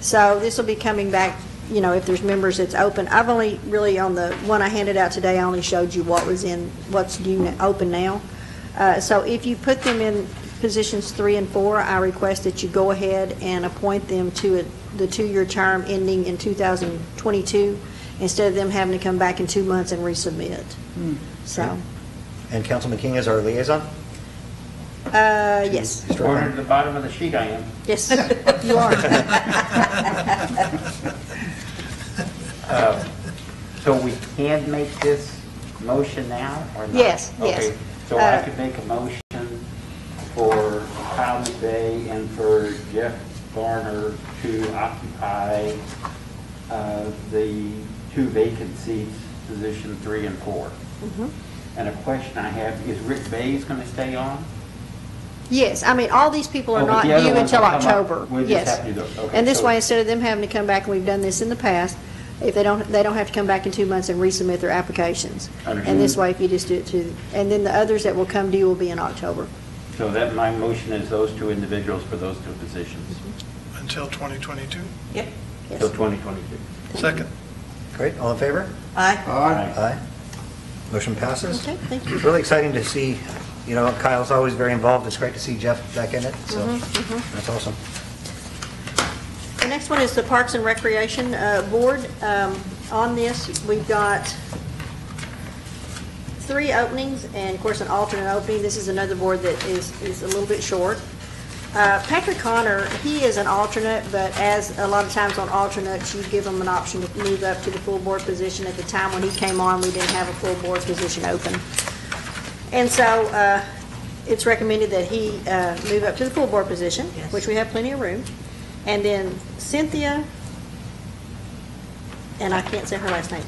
Speaker 3: So this will be coming back, if there's members that's open. I've only really, on the one I handed out today, I only showed you what's open now. So if you put them in positions 3 and 4, I request that you go ahead and appoint them to the 2-year term ending in 2022, instead of them having to come back in 2 months and resubmit. So,
Speaker 1: And Councilman King is our liaison?
Speaker 3: yes.
Speaker 4: Ordered at the bottom of the sheet I am.
Speaker 3: Yes, you are.
Speaker 4: So we can make this motion now or not?
Speaker 3: Yes, yes.
Speaker 4: Okay, so I could make a motion for Kyle McVeigh and for Jeff Garner to occupy the 2 vacant seats, position 3 and 4. And a question I have, is Rick Bays going to stay on?
Speaker 3: Yes, I mean, all these people are
Speaker 4: Oh, but
Speaker 3: not
Speaker 4: the other
Speaker 3: due
Speaker 4: ones
Speaker 3: until
Speaker 4: will come up.
Speaker 3: October.
Speaker 4: We'll just
Speaker 3: Yes.
Speaker 4: have to do those. Okay,
Speaker 3: And this
Speaker 4: so-
Speaker 3: way, instead of them having to come back, and we've done this in the past, if they don't have to come back in 2 months and resubmit their applications.
Speaker 4: Understood.
Speaker 3: And this way, if you just do it and then the others that will come due will be in October.
Speaker 4: So that my motion is those 2 individuals for those 2 positions
Speaker 7: Until 2022.
Speaker 5: Yep.
Speaker 3: Yes.
Speaker 4: till 2022.
Speaker 7: Second.
Speaker 1: Great, all in favor?
Speaker 5: Aye.
Speaker 2: Aye.
Speaker 1: Aye. Motion passes.
Speaker 3: Okay, thank you.
Speaker 1: It's really exciting to see, Kyle's always very involved. It's great to see Jeff back in it, so that's awesome.
Speaker 3: The next one is the Parks and Recreation Board. On this, we've got 3 openings, and of course, an alternate opening. This is another board that is a little bit short. Patrick Connor, he is an alternate, but as a lot of times on alternates, you give them an option to move up to the full board position. At the time when he came on, we didn't have a full board position open. And so it's recommended that he move up to the full board position,
Speaker 5: Yes.
Speaker 3: which we have plenty of room. And then Cynthia, and I can't say her last name,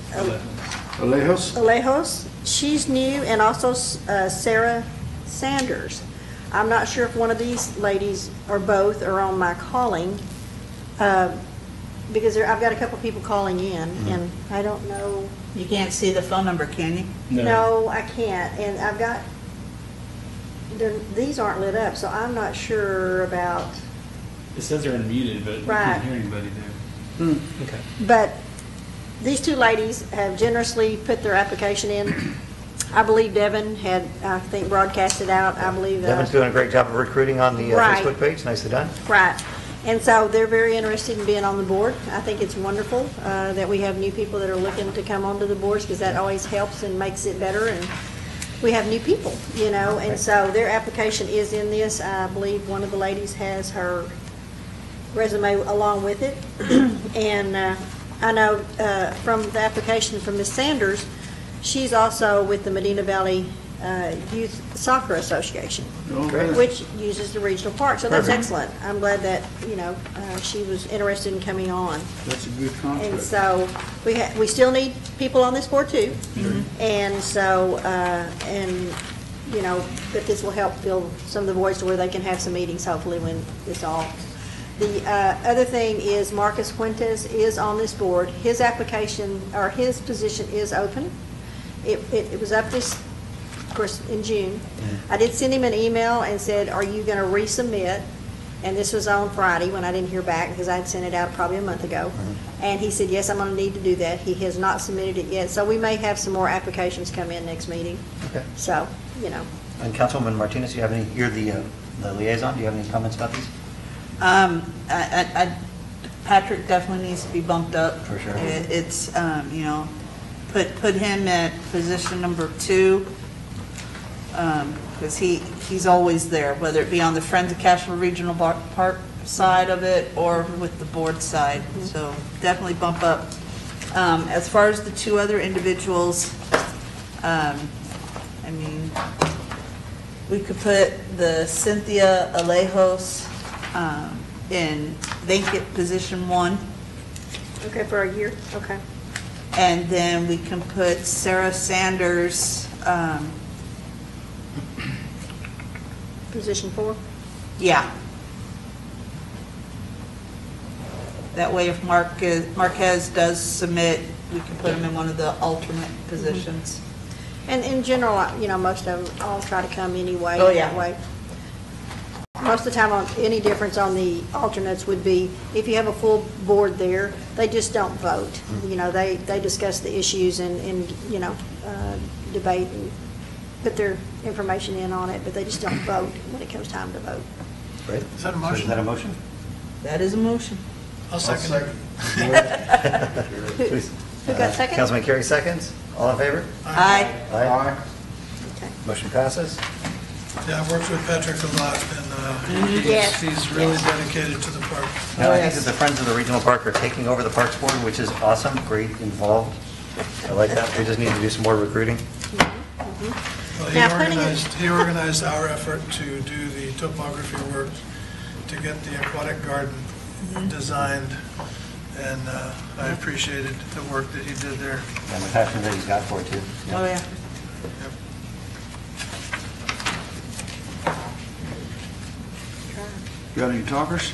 Speaker 2: Alejos?
Speaker 3: Alejos, she's new, and also Sarah Sanders. I'm not sure if one of these ladies or both are on my calling, because I've got a couple people calling in, and I don't know.
Speaker 5: You can't see the phone number, can you?
Speaker 3: No, I can't, and I've got, these aren't lit up, so I'm not sure about,
Speaker 8: It says they're unmuted, but we
Speaker 3: Right.
Speaker 8: can't hear anybody there. Okay.
Speaker 3: but these two ladies have generously put their application in. I believe Devin had, I think, broadcasted out, I believe.
Speaker 1: Devin's doing a great job of recruiting on the
Speaker 3: Right.
Speaker 1: Facebook page. Nicely done.
Speaker 3: Right. And so they're very interested in being on the board. I think it's wonderful that we have new people that are looking to come onto the boards, because that always helps and makes it better. And we have new people, you know, and so their application is in this. I believe one of the ladies has her resume along with it. And I know from the application from Ms. Sanders, she's also with the Medina Valley Youth Soccer Association,
Speaker 2: Okay.
Speaker 3: which uses the regional park. So that's excellent. I'm glad that, you know, she was interested in coming on.
Speaker 2: That's a good contract.
Speaker 3: And so we still need people on this board too. And so, and, you know, but this will help fill some of the voids to where they can have some meetings hopefully when it's all. The other thing is Marcus Fuentes is on this board. His application, or his position is open. It was up this, of course, in June. I did send him an email and said, are you going to resubmit? And this was on Friday when I didn't hear back, because I had sent it out probably a month ago. And he said, yes, I'm going to need to do that. He has not submitted it yet. So we may have some more applications come in next meeting.
Speaker 1: Okay.
Speaker 3: So, you know.
Speaker 1: And Councilwoman Martinez, do you have any, you're the liaison, do you have any comments about these?
Speaker 5: Patrick definitely needs to be bumped up.
Speaker 1: For sure.
Speaker 5: It's, you know, put him at position number 2, because he's always there, whether it be on the Friends of Cashville Regional Park side of it or with the board side. So definitely bump up. As far as the 2 other individuals, I mean, we could put the Cynthia Alejos in vacant position 1.
Speaker 3: Okay, for a year? Okay.
Speaker 5: And then we can put Sarah Sanders,
Speaker 3: Position 4?
Speaker 5: yeah. That way if Marquez does submit, we can put him in one of the alternate positions.
Speaker 3: And in general, you know, most of them all try to come anyway.
Speaker 5: Oh, yeah.
Speaker 3: That way. Most of the time, any difference on the alternates would be, if you have a full board there, they just don't vote. You know, they discuss the issues and you know, debate and put their information in on it, but they just don't vote when it comes time to vote.
Speaker 1: Great.
Speaker 7: Is that a
Speaker 1: So
Speaker 7: motion?
Speaker 1: is that a motion?
Speaker 5: That is a motion.
Speaker 7: I'll second it.
Speaker 1: Please.
Speaker 3: Who got second?
Speaker 1: Councilman Carey seconds. All in favor?
Speaker 5: Aye.
Speaker 2: Aye.
Speaker 3: Okay.
Speaker 1: Motion passes.
Speaker 7: Yeah, I've worked with Patrick a lot, and
Speaker 3: Yes.
Speaker 7: he's really dedicated to the park.
Speaker 1: Now, I think that the Friends of the Regional Park are taking over the Parks Board, which is awesome, great, involved. I like that. We just need to do some more recruiting.
Speaker 7: Well,
Speaker 3: Now, putting it-
Speaker 7: he organized our effort to do the topography work to get the aquatic garden designed, and I appreciated the work that he did there.
Speaker 1: And the passion that he's got for it, too.
Speaker 5: Oh, yeah.
Speaker 7: Yep.
Speaker 2: Got any talkers?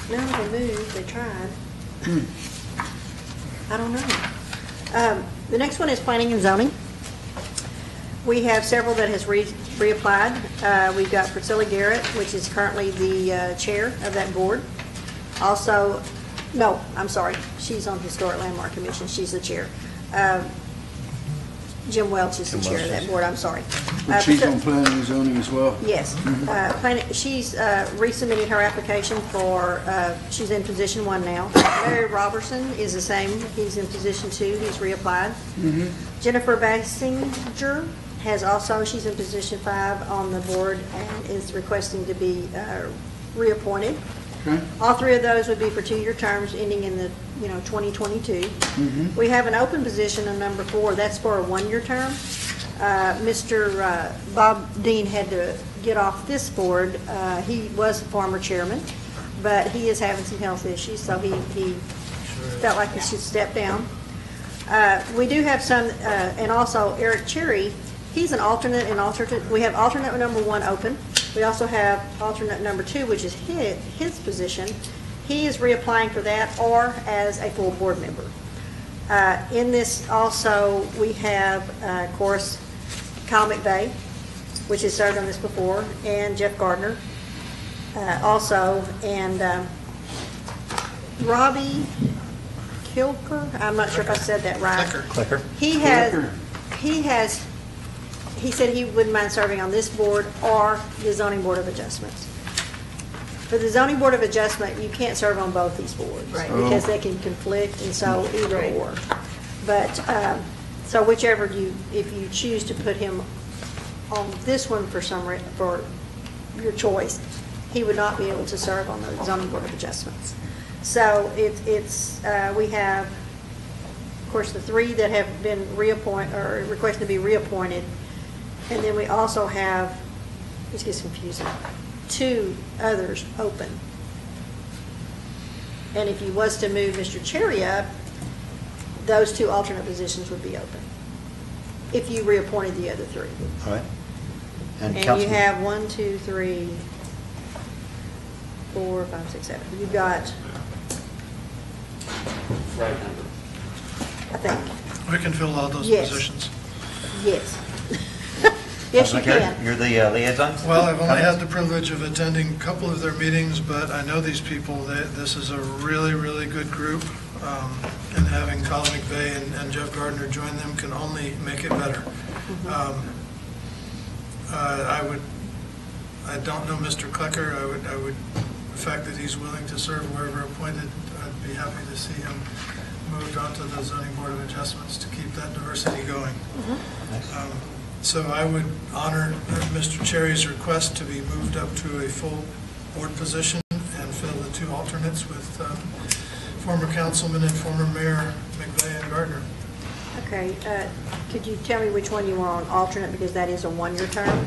Speaker 3: No, they moved, they tried. I don't know. The next one is planning and zoning. We have several that has reapplied. We've got Priscilla Garrett, which is currently the chair of that board. Also, no, I'm sorry, she's on Historic Landmark Commission, she's the chair. Jim Welch is the chair of that board, I'm sorry.
Speaker 2: But she's
Speaker 3: Priscilla-
Speaker 2: on planning and zoning as well?
Speaker 3: Yes. She's resubmitted her application for, she's in position 1 now. Larry Robertson is the same. He's in position 2. He's reapplied. Jennifer Basinger has also, she's in position 5 on the board and is requesting to be reappointed.
Speaker 2: Okay.
Speaker 3: All three of those would be for 2-year terms ending in the, 2022. We have an open position on number 4, that's for a 1-year term. Mr. Bob Dean had to get off this board. He was the former chairman, but he is having some health issues, so he felt like he should step down. We do have some, and also Eric Cherry, he's an alternate and alternate. We have alternate number 1 open. We also have alternate number 2, which is his position. He is reapplying for that or as a full board member. In this also, we have, of course, Kyle McVeigh, which has served on this before, and Jeff Gardner also, and Robbie Kilker, I'm not sure if I said that right.
Speaker 1: Clicker.
Speaker 3: He said he wouldn't mind serving on this board or the Zoning Board of Adjustments. For the Zoning Board of Adjustment, you can't serve on both these boards.
Speaker 5: Right.
Speaker 3: Because they can conflict, and so either or. But, so whichever if you choose to put him on this one for for your choice, he would not be able to serve on the Zoning Board of Adjustments. So we have, of course, the 3 that have been reappointed or requested to be reappointed, and then we also have, this gets confusing, 2 others open. And if you was to move Mr. Cherry up, those 2 alternate positions would be open, if you reappointed the other 3.
Speaker 1: All right.
Speaker 3: And you
Speaker 1: Councilman-
Speaker 3: have 1, 2, 3, 4, 5, 6, 7. You've got,
Speaker 9: Right number.
Speaker 3: I think,
Speaker 7: We can fill all those
Speaker 3: Yes.
Speaker 7: positions.
Speaker 3: yes. Yes, you
Speaker 1: Councilman Carey,
Speaker 3: can.
Speaker 1: you're the liaison?
Speaker 7: Well, I've only had
Speaker 1: Comments?
Speaker 7: the privilege of attending a couple of their meetings, but I know these people. This is a really, really good group, and having Colin McVeigh and Jeff Gardner join them can only make it better. I don't know Mr. Klecker. The fact that he's willing to serve wherever appointed, I'd be happy to see him moved on to the Zoning Board of Adjustments to keep that diversity going. So I would honor Mr. Cherry's request to be moved up to a full board position and fill the 2 alternates with former councilman and former mayor McVeigh and Gardner.
Speaker 3: Okay, could you tell me which one you want on alternate, because that is a 1-year term?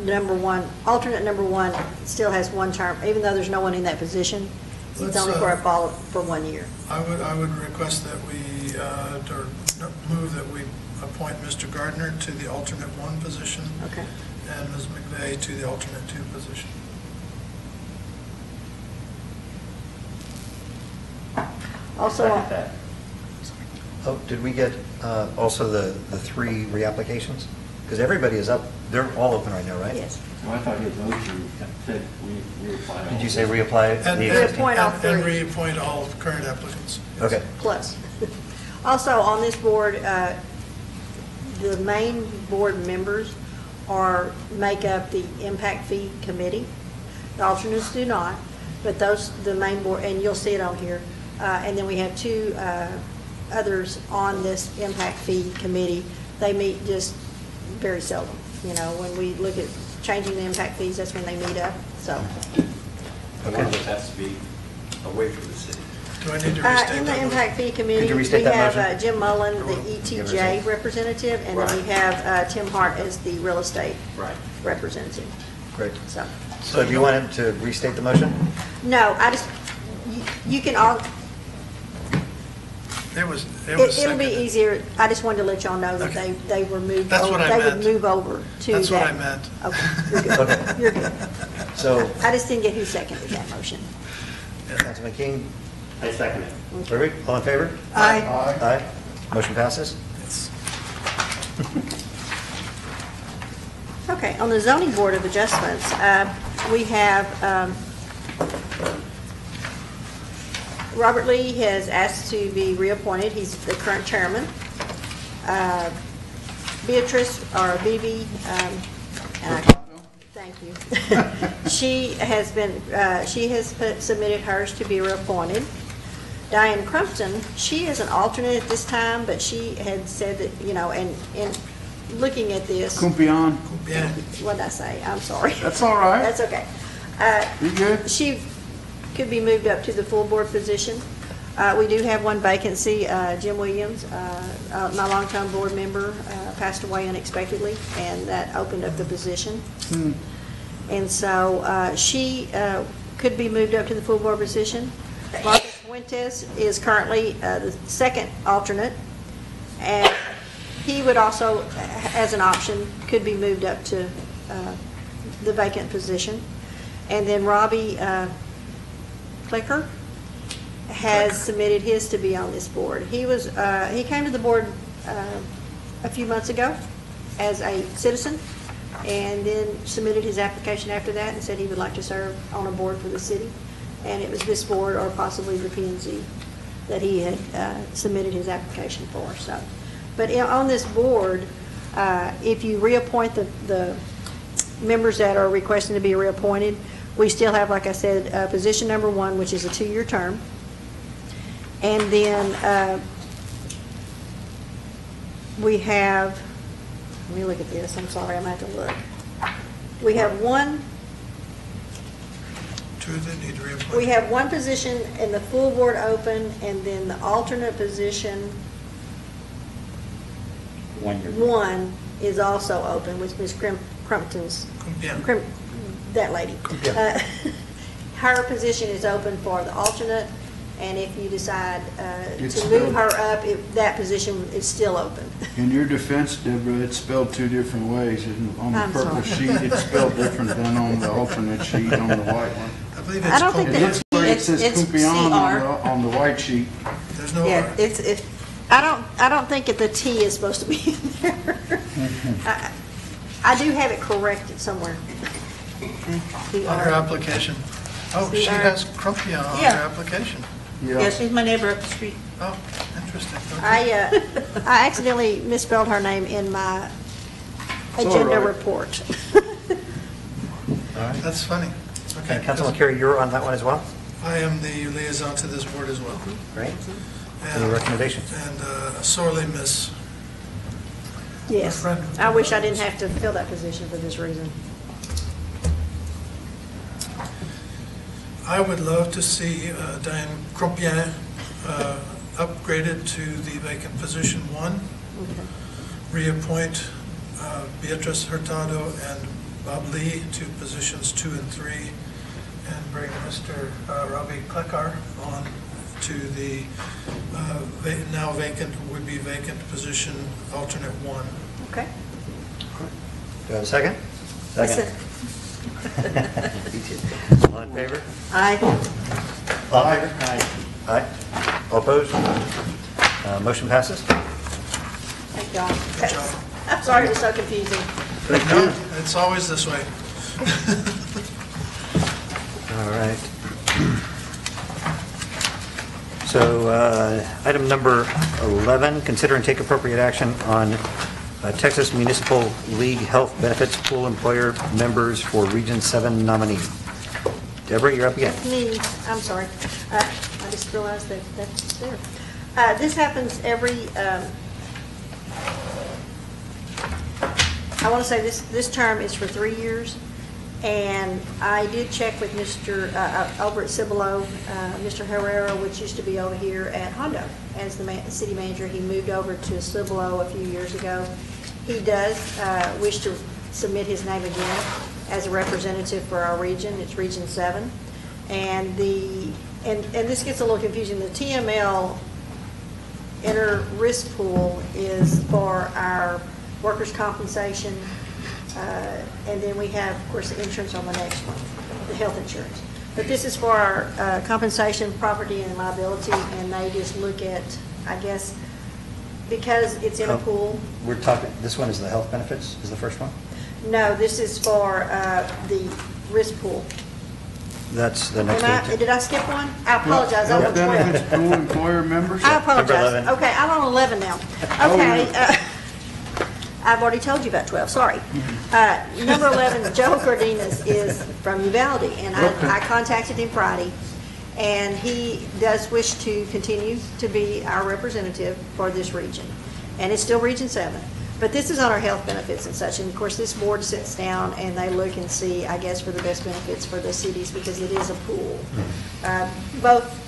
Speaker 3: Number 1, alternate number 1 still has 1 term, even though there's no one in that position. It's
Speaker 7: Let's,
Speaker 3: only for 1 year.
Speaker 7: I would request that we, or move that we appoint Mr. Gardner to the alternate 1 position
Speaker 3: Okay.
Speaker 7: and Ms. McVeigh to the alternate 2 position.
Speaker 3: Also,
Speaker 4: Second that.
Speaker 1: Oh, did we get also the 3 reapplications? Because everybody is up, they're all open right now, right?
Speaker 3: yes.
Speaker 9: Well, I thought his motion said we apply.
Speaker 1: Did you say reapply
Speaker 7: And
Speaker 1: the
Speaker 3: Reappoint
Speaker 1: existing?
Speaker 3: all
Speaker 7: and
Speaker 3: 3.
Speaker 7: reappoint all current applicants.
Speaker 1: Okay.
Speaker 3: Plus. Also, on this board, the main board members make up the impact fee committee. The alternates do not, but the main board, and you'll see it on here. And then we have 2 others on this impact fee committee. They meet just very seldom. When we look at changing the impact fees, that's when they meet up, so.
Speaker 9: One of us has to be away from the city.
Speaker 7: Do I need to restate
Speaker 3: In the
Speaker 7: that?
Speaker 3: impact fee
Speaker 1: Could
Speaker 3: committee,
Speaker 1: you
Speaker 3: we
Speaker 1: restate that
Speaker 3: have
Speaker 1: motion?
Speaker 3: Jim Mullen, the ETJ representative, and then we have Tim Hart as the real estate
Speaker 9: Right.
Speaker 3: representative.
Speaker 1: Great.
Speaker 3: So,
Speaker 1: Do you want him to restate the motion?
Speaker 3: no, you can all,
Speaker 7: It was
Speaker 3: it'll be
Speaker 7: seconded.
Speaker 3: easier. I just wanted to let y'all know that
Speaker 7: Okay.
Speaker 3: they were moved
Speaker 7: That's
Speaker 3: over.
Speaker 7: what I
Speaker 3: They
Speaker 7: meant.
Speaker 3: would move over to that.
Speaker 7: That's what I meant.
Speaker 3: Okay, you're good.
Speaker 1: Okay.
Speaker 3: You're good.
Speaker 1: So,
Speaker 3: I just didn't get who seconded that motion.
Speaker 1: Councilman King,
Speaker 9: I second it.
Speaker 1: perfect, all in favor?
Speaker 3: Aye.
Speaker 1: Aye. Motion passes?
Speaker 3: Okay, on the zoning board of adjustments, we have, Robert Lee has asked to be reappointed. He's the current chairman. Beatrice, or Bibi, thank you. She has submitted hers to be reappointed. Diane Crumpton, she is an alternate at this time, but she had said that, and looking at this.
Speaker 2: Kumpion.
Speaker 7: Yeah.
Speaker 3: What did I say? I'm sorry.
Speaker 2: That's all right.
Speaker 3: That's okay.
Speaker 2: You good?
Speaker 3: She could be moved up to the full board position. We do have one vacancy. Jim Williams, my longtime board member, passed away unexpectedly, and that opened up the position. And so she could be moved up to the full board position. Marcus Fuentes is currently the second alternate, and he would also, as an option, could be moved up to the vacant position. And then Robbie Clicker has submitted his to be on this board. He came to the board a few months ago as a citizen, and then submitted his application after that and said he would like to serve on a board for the city. And it was this board or possibly the P&Z that he had submitted his application for. So, but on this board, if you reappoint the members that are requesting to be reappointed, we still have, like I said, position number 1, which is a 2-year term. And then we have, let me look at this, I'm sorry, I'm going to have to look. We have one,
Speaker 7: 2 that need reappointment.
Speaker 3: we have one position in the full board open, and then the alternate position,
Speaker 4: 1 year.
Speaker 3: 1 is also open, which Ms. Crumpton's,
Speaker 7: Yeah.
Speaker 3: that lady.
Speaker 1: Yeah.
Speaker 3: Her position is open for the alternate, and if you decide
Speaker 2: It's
Speaker 3: to move
Speaker 2: spelled-
Speaker 3: her up, that position is still open.
Speaker 2: In your defense, Deborah, it's spelled 2 different ways. On the
Speaker 3: I'm
Speaker 2: purple
Speaker 3: sorry.
Speaker 2: sheet, it's spelled different than on the alternate sheet on the white one.
Speaker 7: I believe
Speaker 3: I don't think
Speaker 2: It
Speaker 3: that-
Speaker 2: looks like it
Speaker 5: It's-
Speaker 2: says
Speaker 5: it's
Speaker 2: Kumpion
Speaker 5: CR.
Speaker 2: on the white sheet.
Speaker 7: There's no
Speaker 5: Yeah,
Speaker 7: R.
Speaker 5: it's,
Speaker 3: I don't think that the T is supposed to be in there. I do have it corrected somewhere.
Speaker 7: On her application. Oh, she
Speaker 3: CR.
Speaker 7: has Crumpia on her
Speaker 5: Yeah.
Speaker 7: application.
Speaker 5: yeah, she's my neighbor up the street.
Speaker 7: Oh, interesting. Okay.
Speaker 3: I accidentally misspelled her name in my
Speaker 2: all
Speaker 3: agenda
Speaker 2: right.
Speaker 3: report.
Speaker 7: That's funny. Okay.
Speaker 1: And Councilman Carey, you're on that one as well?
Speaker 7: I am the liaison to this board as well.
Speaker 1: Great. Any
Speaker 7: And
Speaker 1: recommendations?
Speaker 7: sorely miss.
Speaker 3: Yes.
Speaker 7: friend.
Speaker 3: I wish I didn't have to fill that position for this reason.
Speaker 7: I would love to see Diane Crumpien upgraded to the vacant position 1. Reappoint Beatrice Hurtado and Bob Lee to positions 2 and 3, and bring Mr. Robbie Klekar on to the now vacant, would-be vacant position alternate 1.
Speaker 3: Okay.
Speaker 1: Do I have a second?
Speaker 3: Second.
Speaker 1: All in favor?
Speaker 3: Aye.
Speaker 1: All in favor? Aye. All opposed? Motion passes.
Speaker 3: Thank y'all.
Speaker 7: Good job.
Speaker 3: I'm sorry it was so confusing.
Speaker 7: No, it's always this way.
Speaker 1: All right. So, item number 11, consider and take appropriate action on Texas Municipal League Health Benefits Pool Employer Members for Region 7 nominee. Deborah, you're up again.
Speaker 3: Me, I'm sorry. I just realized that that's there. This happens every, I want to say this term is for 3 years, and I did check with Mr., over at Cibolo, Mr. Herrera, which used to be over here at Hondo as the city manager. He moved over to Cibolo a few years ago. He does wish to submit his name again as a representative for our region. It's Region 7. And this gets a little confusing. The TML inter-risk pool is for our workers' compensation, and then we have, of course, the insurance on the next one, the health insurance. But this is for our compensation, property, and liability, and they just look at, I guess, because it's in a pool.
Speaker 1: We're talking, this one is the health benefits, is the first one?
Speaker 3: No, this is for the risk pool.
Speaker 1: That's the next one.
Speaker 3: Did I skip one? I apologize. I'm
Speaker 2: Health
Speaker 3: on 12.
Speaker 2: benefits pool employer members?
Speaker 3: I apologize.
Speaker 1: 11.
Speaker 3: Okay, I'm on 11 now. Okay. I've already told you about 12, sorry. Number 11, Joe Cardenas is from Uvalde, and I contacted him Friday, and he does wish to continue to be our representative for this region. And it's still Region 7. But this is on our health benefits and such, and of course, this board sits down and they look and see, I guess, for the best benefits for the cities, because it is a pool. Both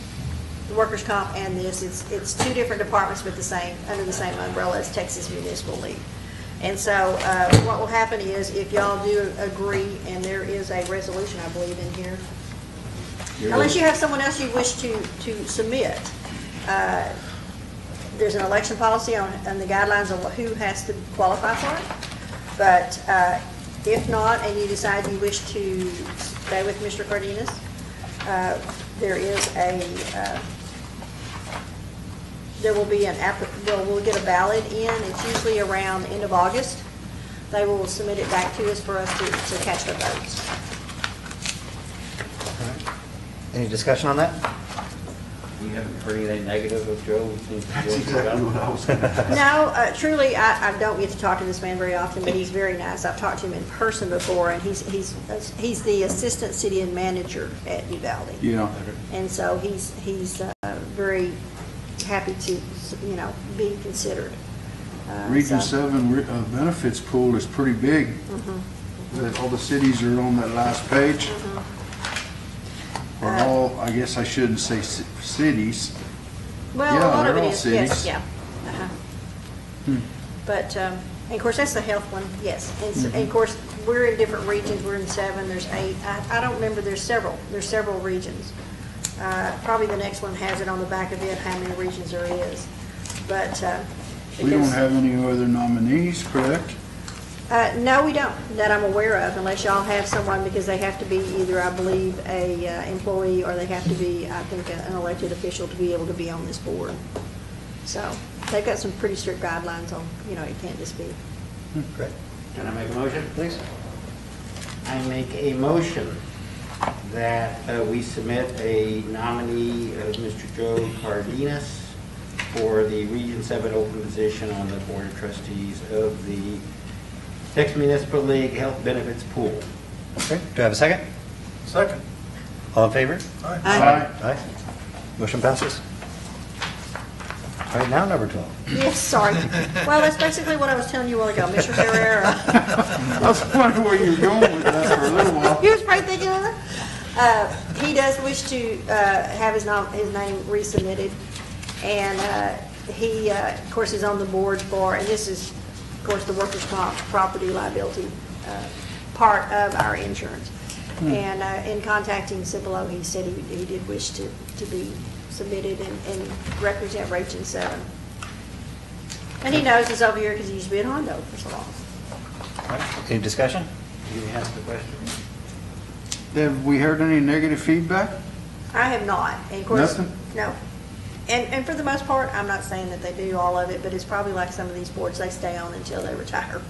Speaker 3: the workers' comp and this, it's two different departments, but under the same umbrella as Texas Municipal League. And so what will happen is, if y'all do agree, and there is a resolution, I believe, in here, unless you have someone else you wish to submit, there's an election policy on the guidelines on who has to qualify for it. But if not, and you decide you wish to stay with Mr. Cardenas, there is there will be we'll get a ballot in. It's usually around the end of August. They will submit it back to us for us to catch the votes.
Speaker 1: Any discussion on that?
Speaker 9: You haven't heard anything negative of Joe?
Speaker 2: That's exactly what I was going to ask.
Speaker 3: No, truly, I don't get to talk to this man very often, but he's very nice. I've talked to him in person before, and he's the assistant city manager at Uvalde.
Speaker 2: Yeah.
Speaker 3: And so he's very happy to, be considered.
Speaker 2: Region
Speaker 3: so-
Speaker 2: 7 benefits pool is pretty big. That all the cities are on that last page. Or all, I guess I shouldn't say cities.
Speaker 3: Well,
Speaker 2: Yeah,
Speaker 3: a lot of
Speaker 2: they're
Speaker 3: it
Speaker 2: all
Speaker 3: is, yes,
Speaker 2: cities.
Speaker 3: yeah. But, and of course, that's the health one, yes. And of course, we're in different regions. We're in 7, there's 8. I don't remember, there's several regions. Probably the next one has it on the back of it, how many regions there is. But,
Speaker 2: We don't
Speaker 3: because-
Speaker 2: have any other nominees, correct?
Speaker 3: No, we don't, that I'm aware of, unless y'all have someone, because they have to be either, I believe, a employee, or they have to be, I think, an elected official to be able to be on this board. So they've got some pretty strict guidelines on, it can't just be.
Speaker 1: Great.
Speaker 9: Can I make a motion?
Speaker 1: Please.
Speaker 9: I make a motion that we submit a nominee of Mr. Joe Cardenas for the Region 7 open position on the Board of Trustees of the Texas Municipal League Health Benefits Pool.
Speaker 1: Okay, do I have a second?
Speaker 7: Second.
Speaker 1: All in favor?
Speaker 2: Aye.
Speaker 1: Aye. Motion passes. All right, now number 12.
Speaker 3: Yes, sorry. Well, that's basically what I was telling you a while ago, Mr. Ferrera.
Speaker 2: I was wondering where you were going with that for a little while.
Speaker 3: He was probably thinking of it. He does wish to have his name resubmitted, and he, of course, is on the board for, and this is, of course, the workers' comp property liability part of our insurance. And in contacting Cipolo, he said he did wish to be submitted and represent Region 7. And he knows it's over here because he used to be at Hondo for so long.
Speaker 1: All right, any discussion?
Speaker 9: You ask the question?
Speaker 2: Have we heard any negative feedback?
Speaker 3: I have not. And of course,
Speaker 2: Nothing?
Speaker 3: no. And for the most part, I'm not saying that they do all of it, but it's probably like some of these boards, they stay on until they retire.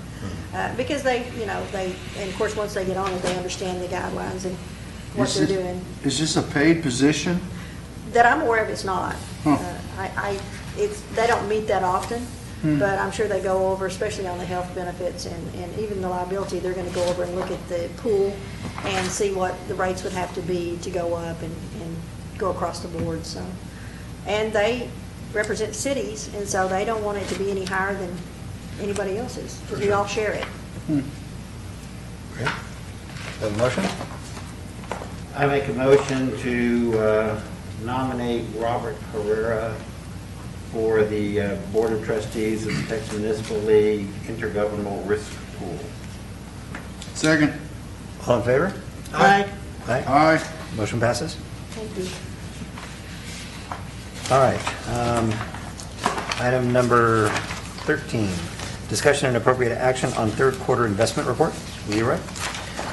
Speaker 3: Because they, and of course, once they get on it, they understand the guidelines and what they're doing.
Speaker 2: Is this a paid position?
Speaker 3: That I'm aware of, it's not.
Speaker 2: Huh.
Speaker 3: They don't meet that often, but I'm sure they go over, especially on the health benefits and even the liability, they're going to go over and look at the pool and see what the rates would have to be to go up and go across the board, so. And they represent cities, and so they don't want it to be any higher than anybody else's, because we all share it.
Speaker 1: Great. Have a motion?
Speaker 9: I make a motion to nominate Robert Herrera for the Board of Trustees of the Texas Municipal League Intergovernmental Risk Pool.
Speaker 2: Second.
Speaker 1: All in favor?
Speaker 3: Aye.
Speaker 1: Aye.
Speaker 2: Aye.
Speaker 1: Motion passes.
Speaker 3: Thank you.
Speaker 1: All right. Item number 13, discussion and appropriate action on third quarter investment report. Leroy?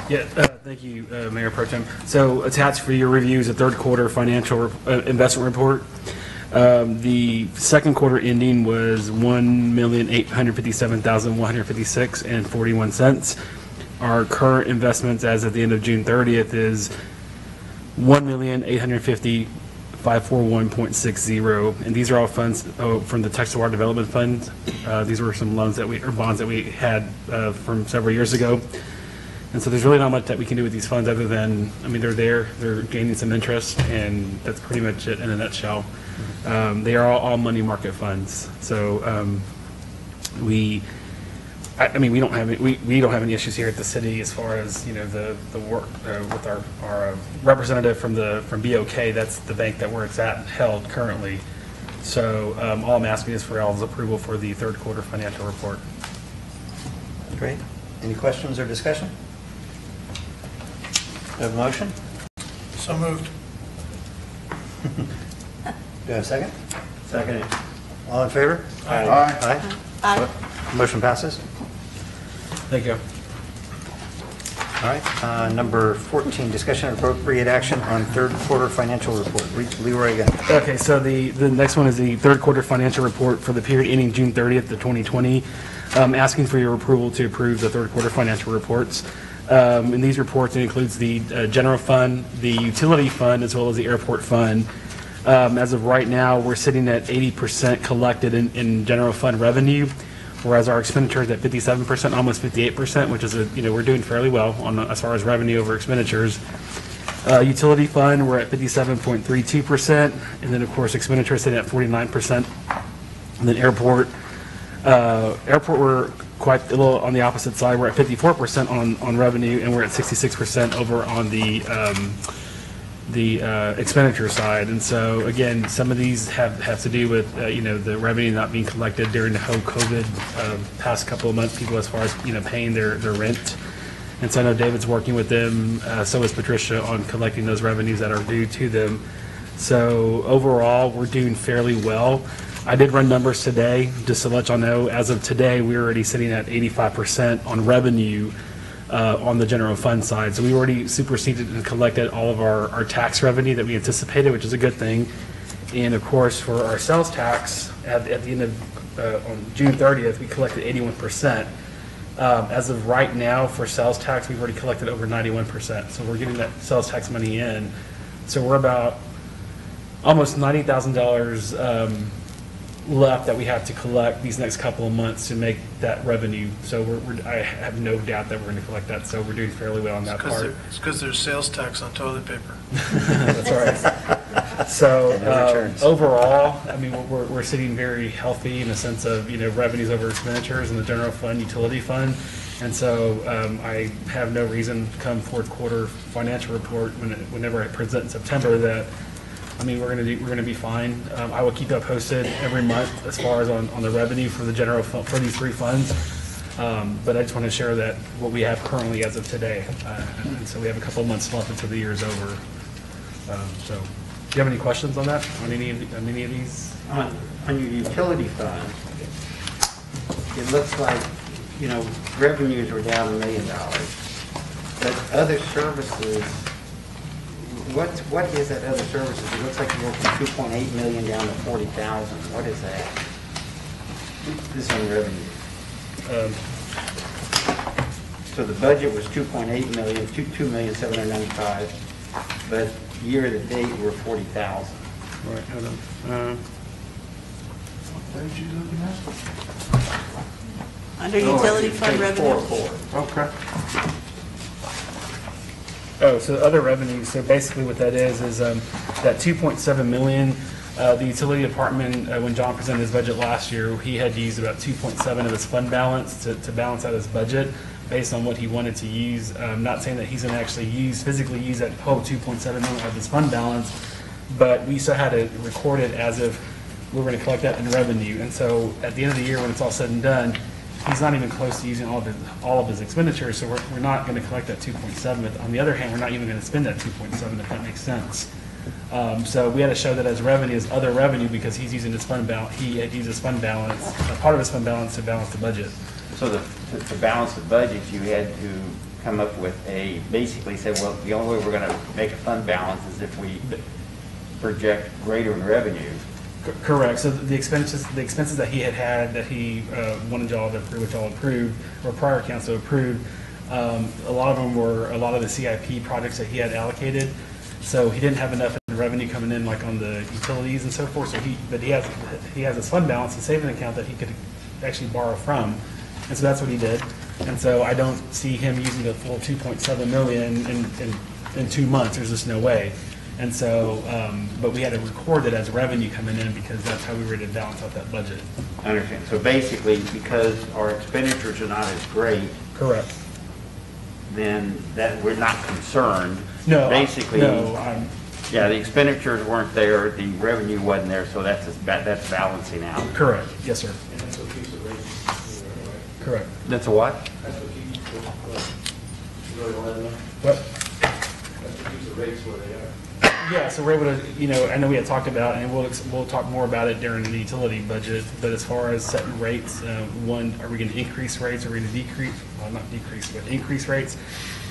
Speaker 8: Yeah, thank you, Mayor Pro Tem. So attached for your review is a third quarter financial investment report. The second quarter ending was $1,857,156.41. Our current investments as of the end of June 30th is $1,850,541.60, and these are all funds from the Texas Water Development Fund. These were some loans or bonds that we had from several years ago. And so there's really not much that we can do with these funds other than, they're gaining some interest, and that's pretty much it in a nutshell. They are all money market funds. So we I mean, we don't have any issues here at the city as far as, the work with our representative from BOK. That's the bank that where it's at held currently. So all I'm asking is for y'all's approval for the third quarter financial report.
Speaker 1: Great. Any questions or discussion? Do I have a motion?
Speaker 7: So moved.
Speaker 1: Do I have a second?
Speaker 9: Second.
Speaker 1: All in favor?
Speaker 2: Aye.
Speaker 1: Aye.
Speaker 5: Aye.
Speaker 1: Motion passes.
Speaker 8: Thank you.
Speaker 1: All right, number 14, discussion and appropriate action on third quarter financial report. Leroy again.
Speaker 8: Okay, so the next one is the third quarter financial report for the period ending June 30th of 2020. Asking for your approval to approve the third quarter financial reports. In these reports, it includes the general fund, the utility fund, as well as the airport fund. As of right now, we're sitting at 80% collected in general fund revenue, whereas our expenditures at 57%, almost 58%, which is we're doing fairly well on as far as revenue over expenditures. Utility fund, we're at 57.32%, and then of course expenditures sitting at 49%. And then airport, we're quite a little on the opposite side. We're at 54% on revenue, and we're at 66% over on the expenditure side. And so again, some of these have to do with the revenue not being collected during the whole COVID past couple of months, people as far as paying their rent. And so I know David's working with them, so is Patricia, on collecting those revenues that are due to them. So overall, we're doing fairly well. I did run numbers today, just to let y'all know, as of today, we're already sitting at 85% on revenue on the general fund side. So we already superseded and collected all of our tax revenue that we anticipated, which is a good thing. And of course, for our sales tax, at the end of on June 30th, we collected 81%. As of right now, for sales tax, we've already collected over 91%. So we're getting that sales tax money in. So we're about almost $90,000 left that we have to collect these next couple of months to make that revenue. So I have no doubt that we're going to collect that. So we're doing fairly well on that part.
Speaker 7: It's because there's sales tax on toilet paper.
Speaker 8: That's right. So overall, I mean, we're sitting very healthy in the sense of revenues over expenditures in the general fund, utility fund, and so I have no reason come fourth quarter financial report whenever I present in September that. I mean, we're going to be fine. I will keep that posted every month as far as on the revenue for the general fund, for these three funds. But I just want to share that what we have currently as of today. And so we have a couple of months left until the year is over. So, do you have any questions on that? On any of these?
Speaker 9: On your utility fund, it looks like, revenues were down $1 million, but other services, what is that other services? It looks like you went from 2.8 million down to 40,000. What is that? This on revenue. So the budget was 2.8 million, 2,795,000, but year to date we're 40,000.
Speaker 8: Right, hold on.
Speaker 2: What page you looking at?
Speaker 5: Under utility fund
Speaker 9: Page
Speaker 5: revenue.
Speaker 9: 4.
Speaker 2: Okay.
Speaker 8: Oh, so other revenue, so basically what that is that 2.7 million, the utility department, when John presented his budget last year, he had used about 2.7 of his fund balance to balance out his budget based on what he wanted to use. Not saying that he's going to actually physically use that whole 2.7 million of his fund balance, but we still had to record it as if we were going to collect that in revenue. And so at the end of the year, when it's all said and done, he's not even close to using all of his expenditures, so we're not going to collect that 2.7. But on the other hand, we're not even going to spend that 2.7, if that makes sense. So we had to show that as revenue, as other revenue, because he's using his fund balance. He had used his fund balance, a part of his fund balance, to balance the budget.
Speaker 9: So to balance the budget, you had to come up with basically say, well, the only way we're going to make a fund balance is if we project greater in revenue.
Speaker 8: Correct. So the expenses that he had that he wanted y'all to approve, which y'all approved, or prior council approved, a lot of them were a lot of the CIP projects that he had allocated. So he didn't have enough revenue coming in, like on the utilities and so forth. So he has his fund balance, a saving account that he could actually borrow from, and so that's what he did. And so I don't see him using the full 2.7 million in 2 months. There's just no way. And so, but we had to record it as revenue coming in because that's how we were to balance out that budget.
Speaker 9: I understand. So basically, because our expenditures are not as great,
Speaker 8: Correct.
Speaker 9: then that we're not concerned.
Speaker 8: No.
Speaker 9: Basically,
Speaker 8: No,
Speaker 9: yeah, the expenditures weren't there, the revenue wasn't there, so that's balancing out.
Speaker 8: correct. Yes, sir. Correct.
Speaker 9: That's a what?
Speaker 8: What? Yeah, so we're able to, I know we had talked about, and we'll talk more about it during the utility budget, but as far as setting rates, one, are we going to increase rates, or are we going to decrease, well, not decrease, but increase rates?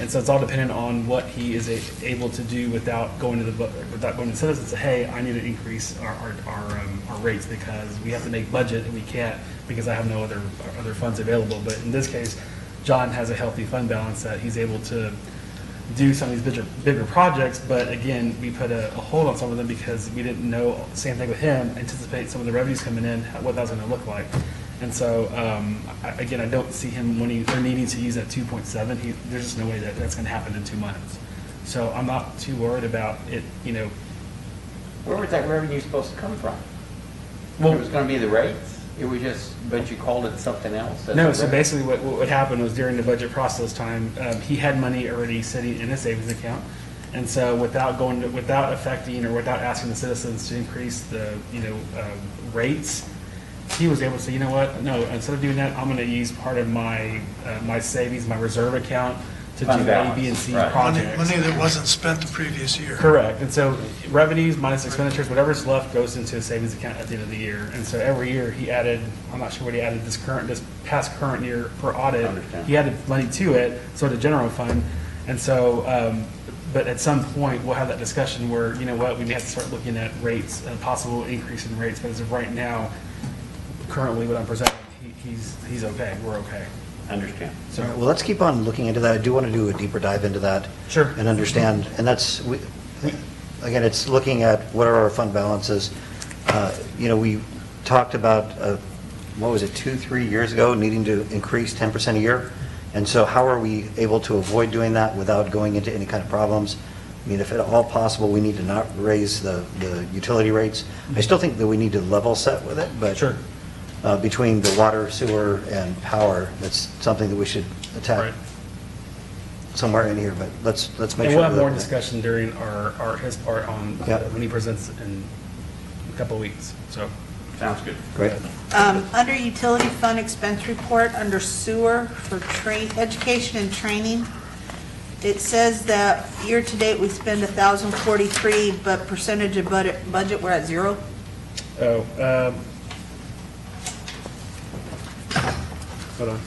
Speaker 8: And so it's all dependent on what he is able to do without going to the citizens and say, hey, I need to increase our rates because we have to make budget and we can't because I have no other funds available. But in this case, John has a healthy fund balance that he's able to do some of these bigger projects, but again, we put a hold on some of them because we didn't know, same thing with him, anticipate some of the revenues coming in, what that was going to look like. And so, I don't see him wanting or needing to use that 2.7. There's just no way that that's going to happen in 2 months. So I'm not too worried about it,
Speaker 9: Where was that revenue supposed to come from?
Speaker 8: Well-
Speaker 9: It was gonna be the rates? It was just, but you called it something else? as
Speaker 8: No,
Speaker 9: a
Speaker 8: so
Speaker 9: rate?
Speaker 8: basically what happened was during the budget process time, he had money already sitting in a savings account. And so without affecting or without asking the citizens to increase the, rates, he was able to say, you know what, no, instead of doing that, I'm gonna use part of my, my savings, my reserve account to do
Speaker 9: Fund
Speaker 8: A,
Speaker 9: balance,
Speaker 8: B, and C
Speaker 9: right.
Speaker 8: projects.
Speaker 7: Money that wasn't spent the previous year.
Speaker 8: Correct, and so revenues minus expenditures, whatever's left goes into a savings account at the end of the year. And so every year he added, I'm not sure what he added this past current year for audit.
Speaker 9: Understand.
Speaker 8: He added money to it, so the general fund. And so, but at some point, we'll have that discussion where, you know what, we may have to start looking at rates, a possible increase in rates. But as of right now, currently what I'm presenting, he's okay, we're okay.
Speaker 9: Understand.
Speaker 1: All right, well, let's keep on looking into that. I do want to do a deeper dive into that.
Speaker 8: Sure.
Speaker 1: And understand, and again, it's looking at what are our fund balances. We talked about, what was it, 2-3 years ago, needing to increase 10% a year. And so how are we able to avoid doing that without going into any kind of problems? I mean, if at all possible, we need to not raise the utility rates. I still think that we need to level set with it, but
Speaker 8: Sure.
Speaker 1: Between the water, sewer, and power, that's something that we should attack
Speaker 8: Right.
Speaker 1: somewhere in here, but let's make sure.
Speaker 8: And we'll have
Speaker 1: that-
Speaker 8: more discussion during his part on,
Speaker 1: Yeah.
Speaker 8: when he presents in a couple of weeks, so.
Speaker 9: Sounds good.
Speaker 1: Great.
Speaker 5: Under utility fund expense report, under sewer for education and training, it says that year-to-date we spend 1,043, but percentage of budget, we're at 0.
Speaker 8: Hold on.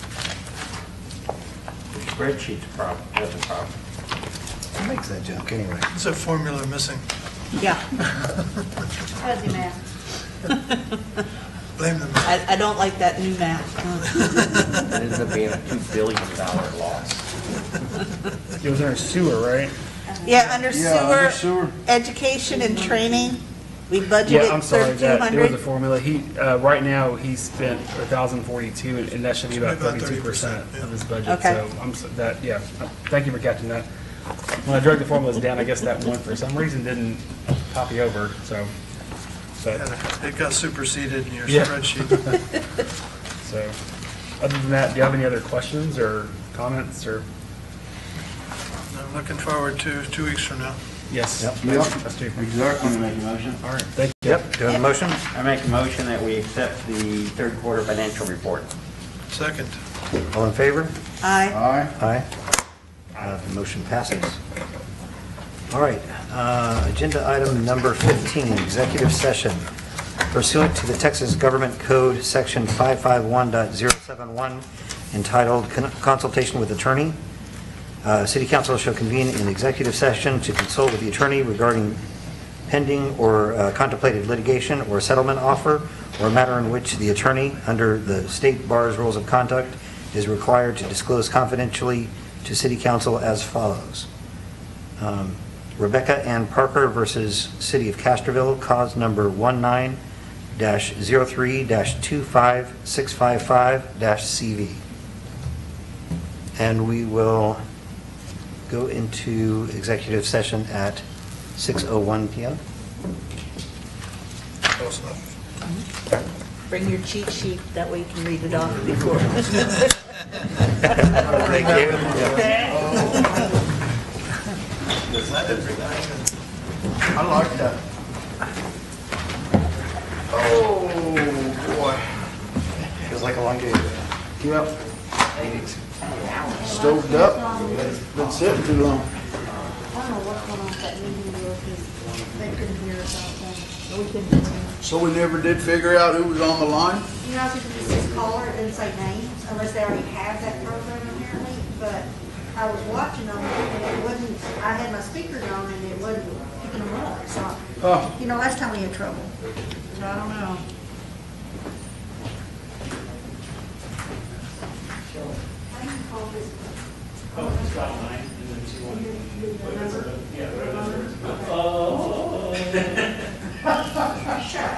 Speaker 9: The spreadsheet's a problem, that's a problem.
Speaker 1: Who makes that junk anyway?
Speaker 7: It's a formula missing.
Speaker 5: Yeah.
Speaker 3: Fuzzy math.
Speaker 7: Blame them.
Speaker 5: I don't like that new math.
Speaker 9: It ends up being a $2 billion loss.
Speaker 8: It was in our sewer, right?
Speaker 5: Yeah, under
Speaker 2: Yeah, under
Speaker 5: sewer,
Speaker 2: sewer.
Speaker 5: education and training, we
Speaker 8: Yeah,
Speaker 5: budgeted
Speaker 8: I'm sorry, there was a
Speaker 5: 3,200.
Speaker 8: formula. Right now, he's spent 1,042, and that should be about
Speaker 7: About
Speaker 8: 32%
Speaker 7: 30%,
Speaker 8: of his budget.
Speaker 5: Okay.
Speaker 8: So thank you for catching that. When I drug the formulas down, I guess that one for some reason didn't copy over, so. But,
Speaker 7: It got superseded in your
Speaker 8: Yeah.
Speaker 7: spreadsheet.
Speaker 8: so, other than that, do you have any other questions or comments or?
Speaker 7: I'm looking forward to 2 weeks from now.
Speaker 8: Yes.
Speaker 1: Yep.
Speaker 8: That's true.
Speaker 2: Exactly.
Speaker 9: Make a motion?
Speaker 8: All right, thank you.
Speaker 1: Yep, doing the motion?
Speaker 9: I make a motion that we accept the third quarter financial report.
Speaker 7: Second.
Speaker 1: All in favor?
Speaker 5: Aye.
Speaker 2: Aye.
Speaker 1: Aye. The motion passes. All right, agenda item number 15, executive session. Pursuant to the Texas Government Code, Section 551.071, entitled Consultation with Attorney, City Council shall convene an executive session to consult with the attorney regarding pending or contemplated litigation or settlement offer or a matter in which the attorney, under the State Bar's Rules of Conduct, is required to disclose confidentially to City Council as follows. Rebecca Ann Parker versus City of Castroville, cause number 19-03-25655-CV. And we will go into executive session at 6:01 PM.
Speaker 5: Bring your cheat sheet, that way you can read it off before.
Speaker 1: Thank you.
Speaker 2: I like that. Oh, boy.
Speaker 1: Feels like a long day.
Speaker 2: Yep. Stoved up. Been sitting too long.
Speaker 3: I don't know what's going on with that meeting because they couldn't hear us out there. We couldn't hear.
Speaker 2: So we never did figure out who was on the line?
Speaker 3: You know, if it says caller, it doesn't say names unless they already have that program apparently, but I was watching them and it wasn't, I had my speakers on and it wasn't picking them up, so,
Speaker 2: Oh,
Speaker 3: you know, last time we had trouble.
Speaker 5: So I don't know.
Speaker 3: How do you call this? Shut up.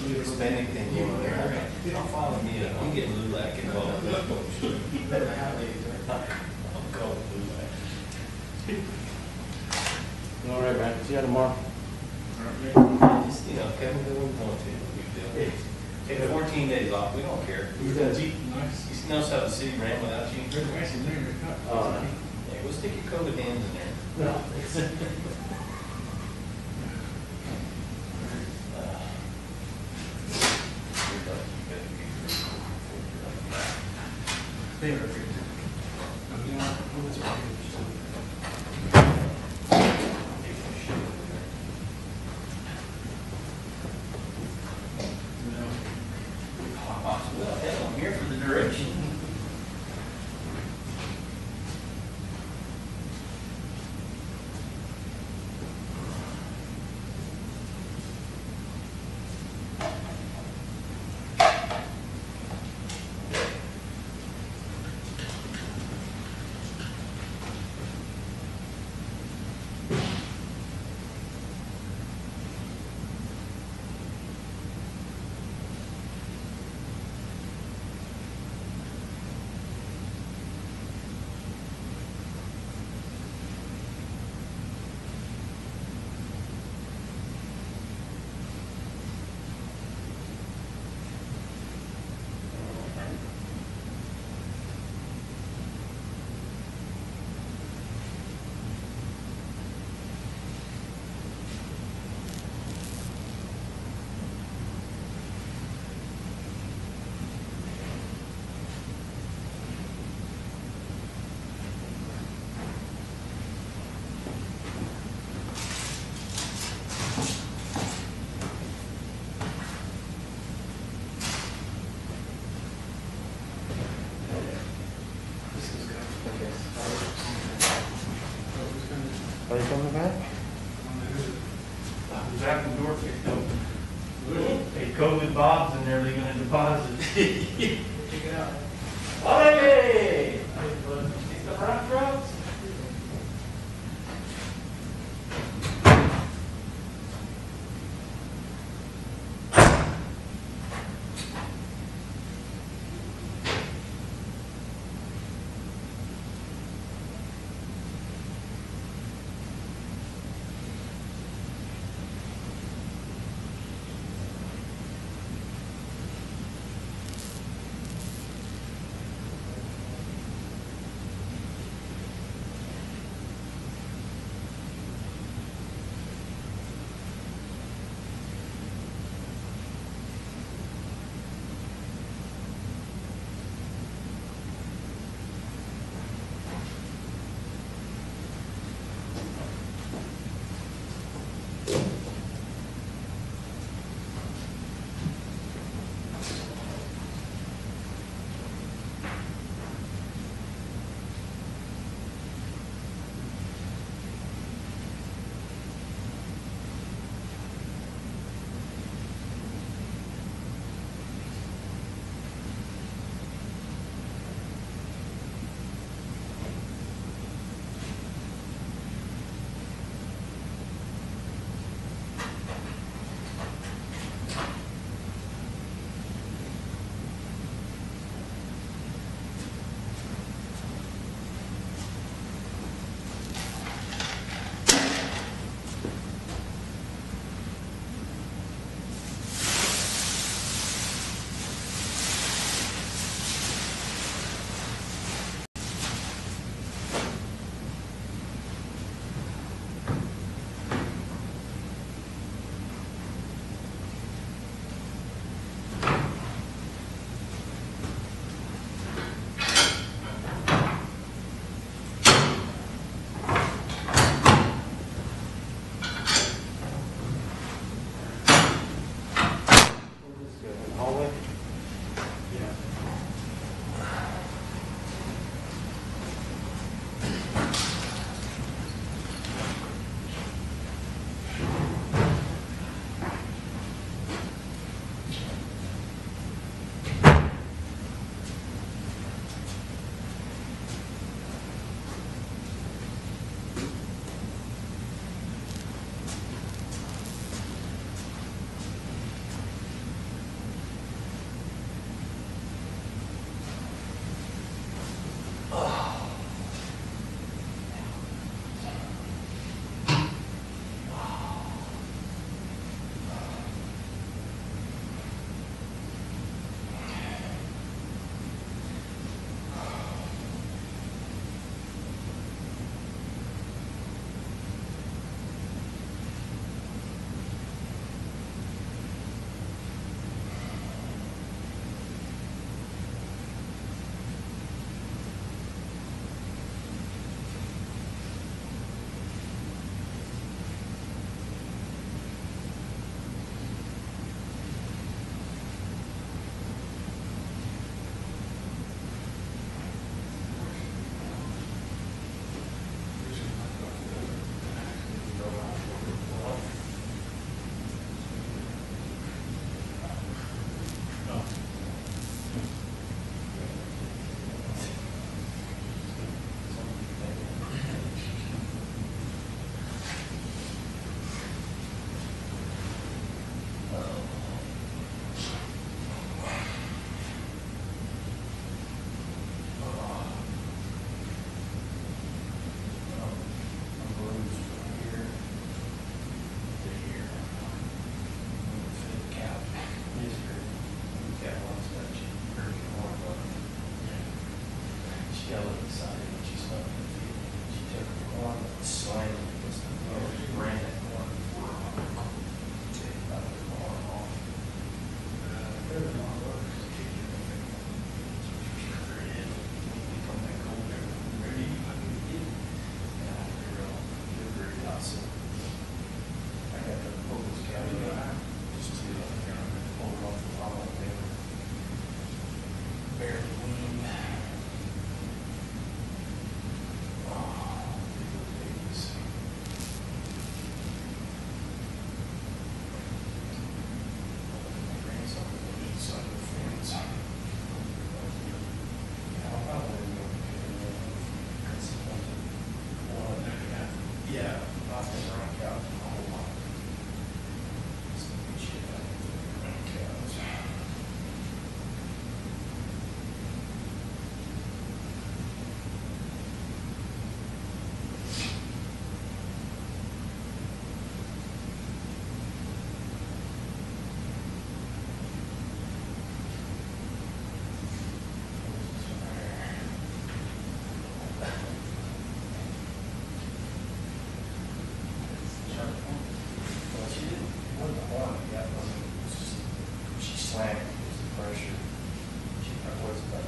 Speaker 10: Hispanic thing over there. Don't follow me. I'm getting LULAC involved. I'm called LULAC.
Speaker 8: All right, man. See you tomorrow.
Speaker 10: Just, you know, Kevin, do what we want to. Take 14 days off. We don't care. You notice how the city ran without you? Yeah, we'll stick your COVID hands in there.
Speaker 8: No.
Speaker 10: Well, hell, I'm here for the direction. Zach and Dorothy, hey, COVID Bob's in there, they're gonna deposit. Check it out. Hey! See the rock drops? slant, it's the pressure. What's about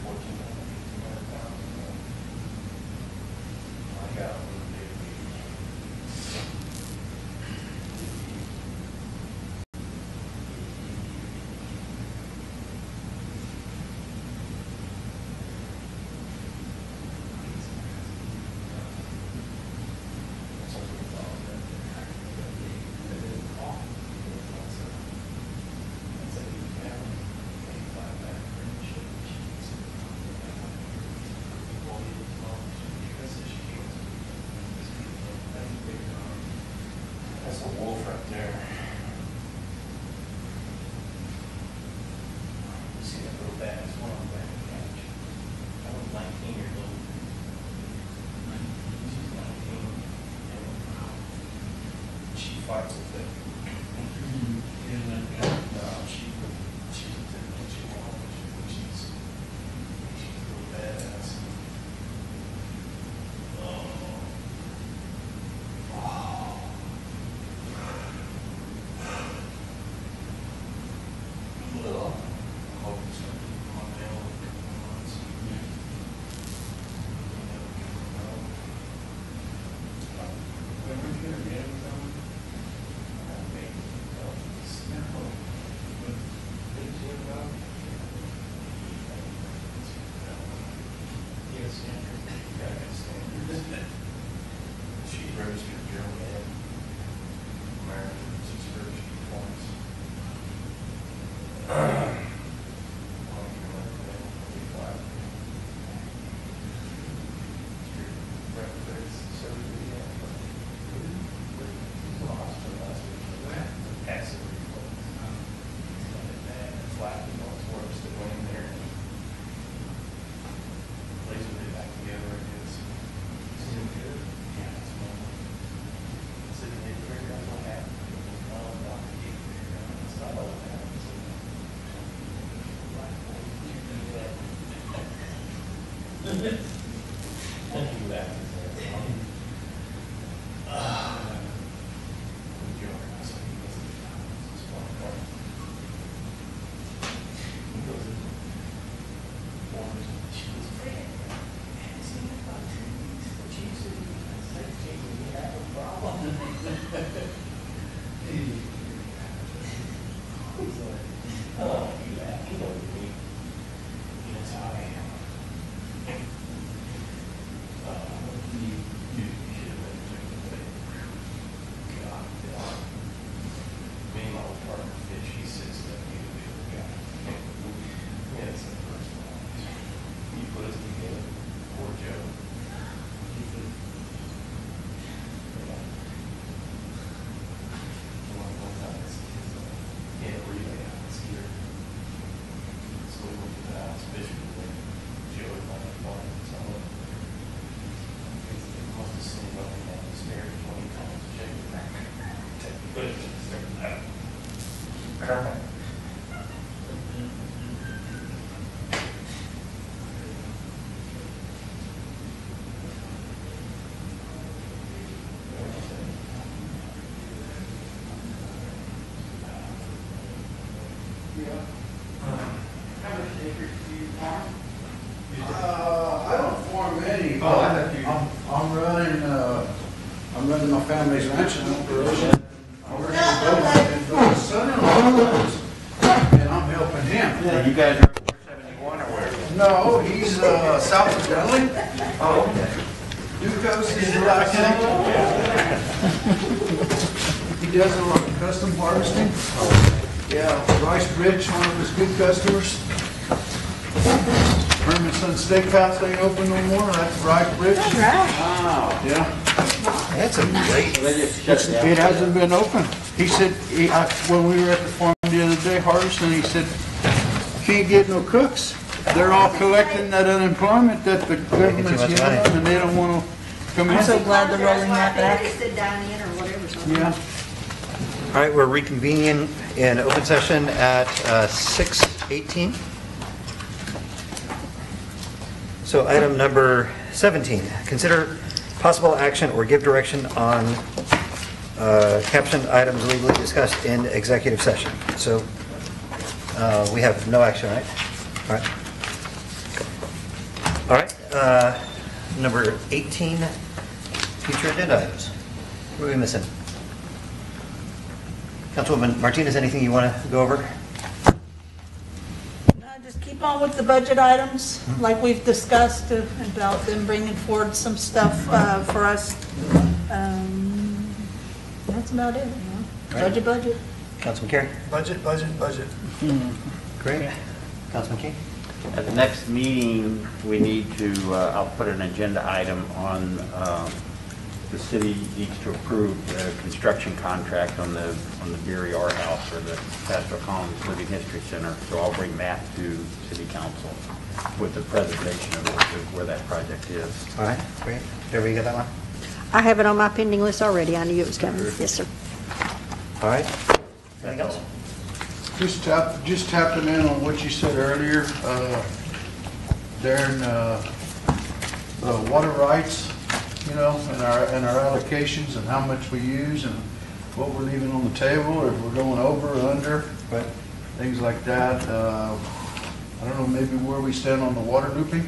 Speaker 10: 1,400, 1,500 pounds. I got a little bit. That's a wolf right there. See that little bat? It's one on the back of the couch. That one's 19 years old. She's 19. And she fights with it. No, she's a chihuahua. She's a little badass. She's registered German and American. She's registered twice.
Speaker 2: I don't farm any. I'm running my family's ranch in operation. I'm running a boat, and my son-in-law lives, and I'm helping him.
Speaker 4: You guys are 471 or where?
Speaker 2: No, he's south of Dudley.
Speaker 4: Oh, okay.
Speaker 2: Ducos is the last name. He does a lot of custom harvesting. Yeah, Rice Bridge, one of his good customers. Herman Son Steakhouse ain't open no more, that's Rice Bridge.
Speaker 9: Wow.
Speaker 2: Yeah.
Speaker 1: That's a great,
Speaker 9: They just shut it down.
Speaker 2: It hasn't been open. He said, when we were at the farm the other day harvesting, he said, can't get no cooks. They're all collecting that unemployment that the government's
Speaker 1: much
Speaker 2: giving
Speaker 1: money.
Speaker 2: them, and they don't want to come in.
Speaker 5: I'm so glad they're rolling that back.
Speaker 3: They said dine in or whatever. so-
Speaker 2: Yeah.
Speaker 1: all right, we're reconvening in open session at 6:18. So item number 17, consider possible action or give direction on Caption items legally discussed in executive session. So we have no action, right? All right. All right. Number 18, future agenda items. What are we missing? Councilwoman Martinez, anything you want to go over?
Speaker 5: Just keep on with the budget items, like we've discussed about them bringing forward some stuff for us. That's about it, you know. Budget.
Speaker 1: Councilman Carey?
Speaker 7: Budget.
Speaker 1: Great. Councilman King?
Speaker 9: At the next meeting, we need to, I'll put an agenda item on, the city needs to approve the construction contract on the Beery Art House or the Pastoral Colonies Living History Center. So I'll bring that to city council with the presentation of where that project is.
Speaker 1: All right, great. Everybody get that one?
Speaker 3: I have it on my pending list already. I knew it was coming. Yes, sir.
Speaker 1: All right. Anything else?
Speaker 2: Just tapping in on what you said earlier, Darren, water rights, you know, and our allocations and how much we use and what we're leaving on the table, or if we're going over or under,
Speaker 1: Right.
Speaker 2: things like that. I don't know, maybe where we stand on the water looping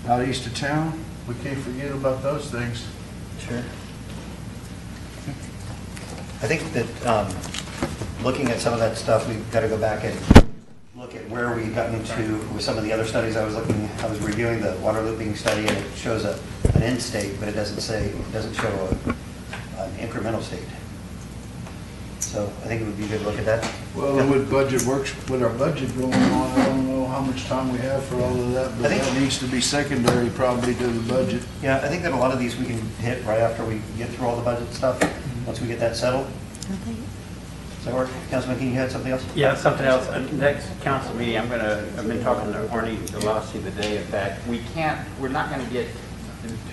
Speaker 2: out east of town. We can't forget about those things.
Speaker 1: Sure. I think that looking at some of that stuff, we've got to go back and look at where we've gotten to with some of the other studies I was reviewing the water looping study, and it shows an end state, but it doesn't show an incremental state. So I think it would be good to look at that.
Speaker 2: Well, with budget works, with our budget going on, I don't know how much time we have for all of that, but
Speaker 1: I think-
Speaker 2: that needs to be secondary probably to the budget.
Speaker 1: Yeah, I think that a lot of these we can hit right after we get through all the budget stuff, once we get that settled. Does that work? Councilman King, you had something else?
Speaker 9: Yeah, something else. Next council meeting, I've been talking to Arnie DeLossi today. In fact, we're not gonna get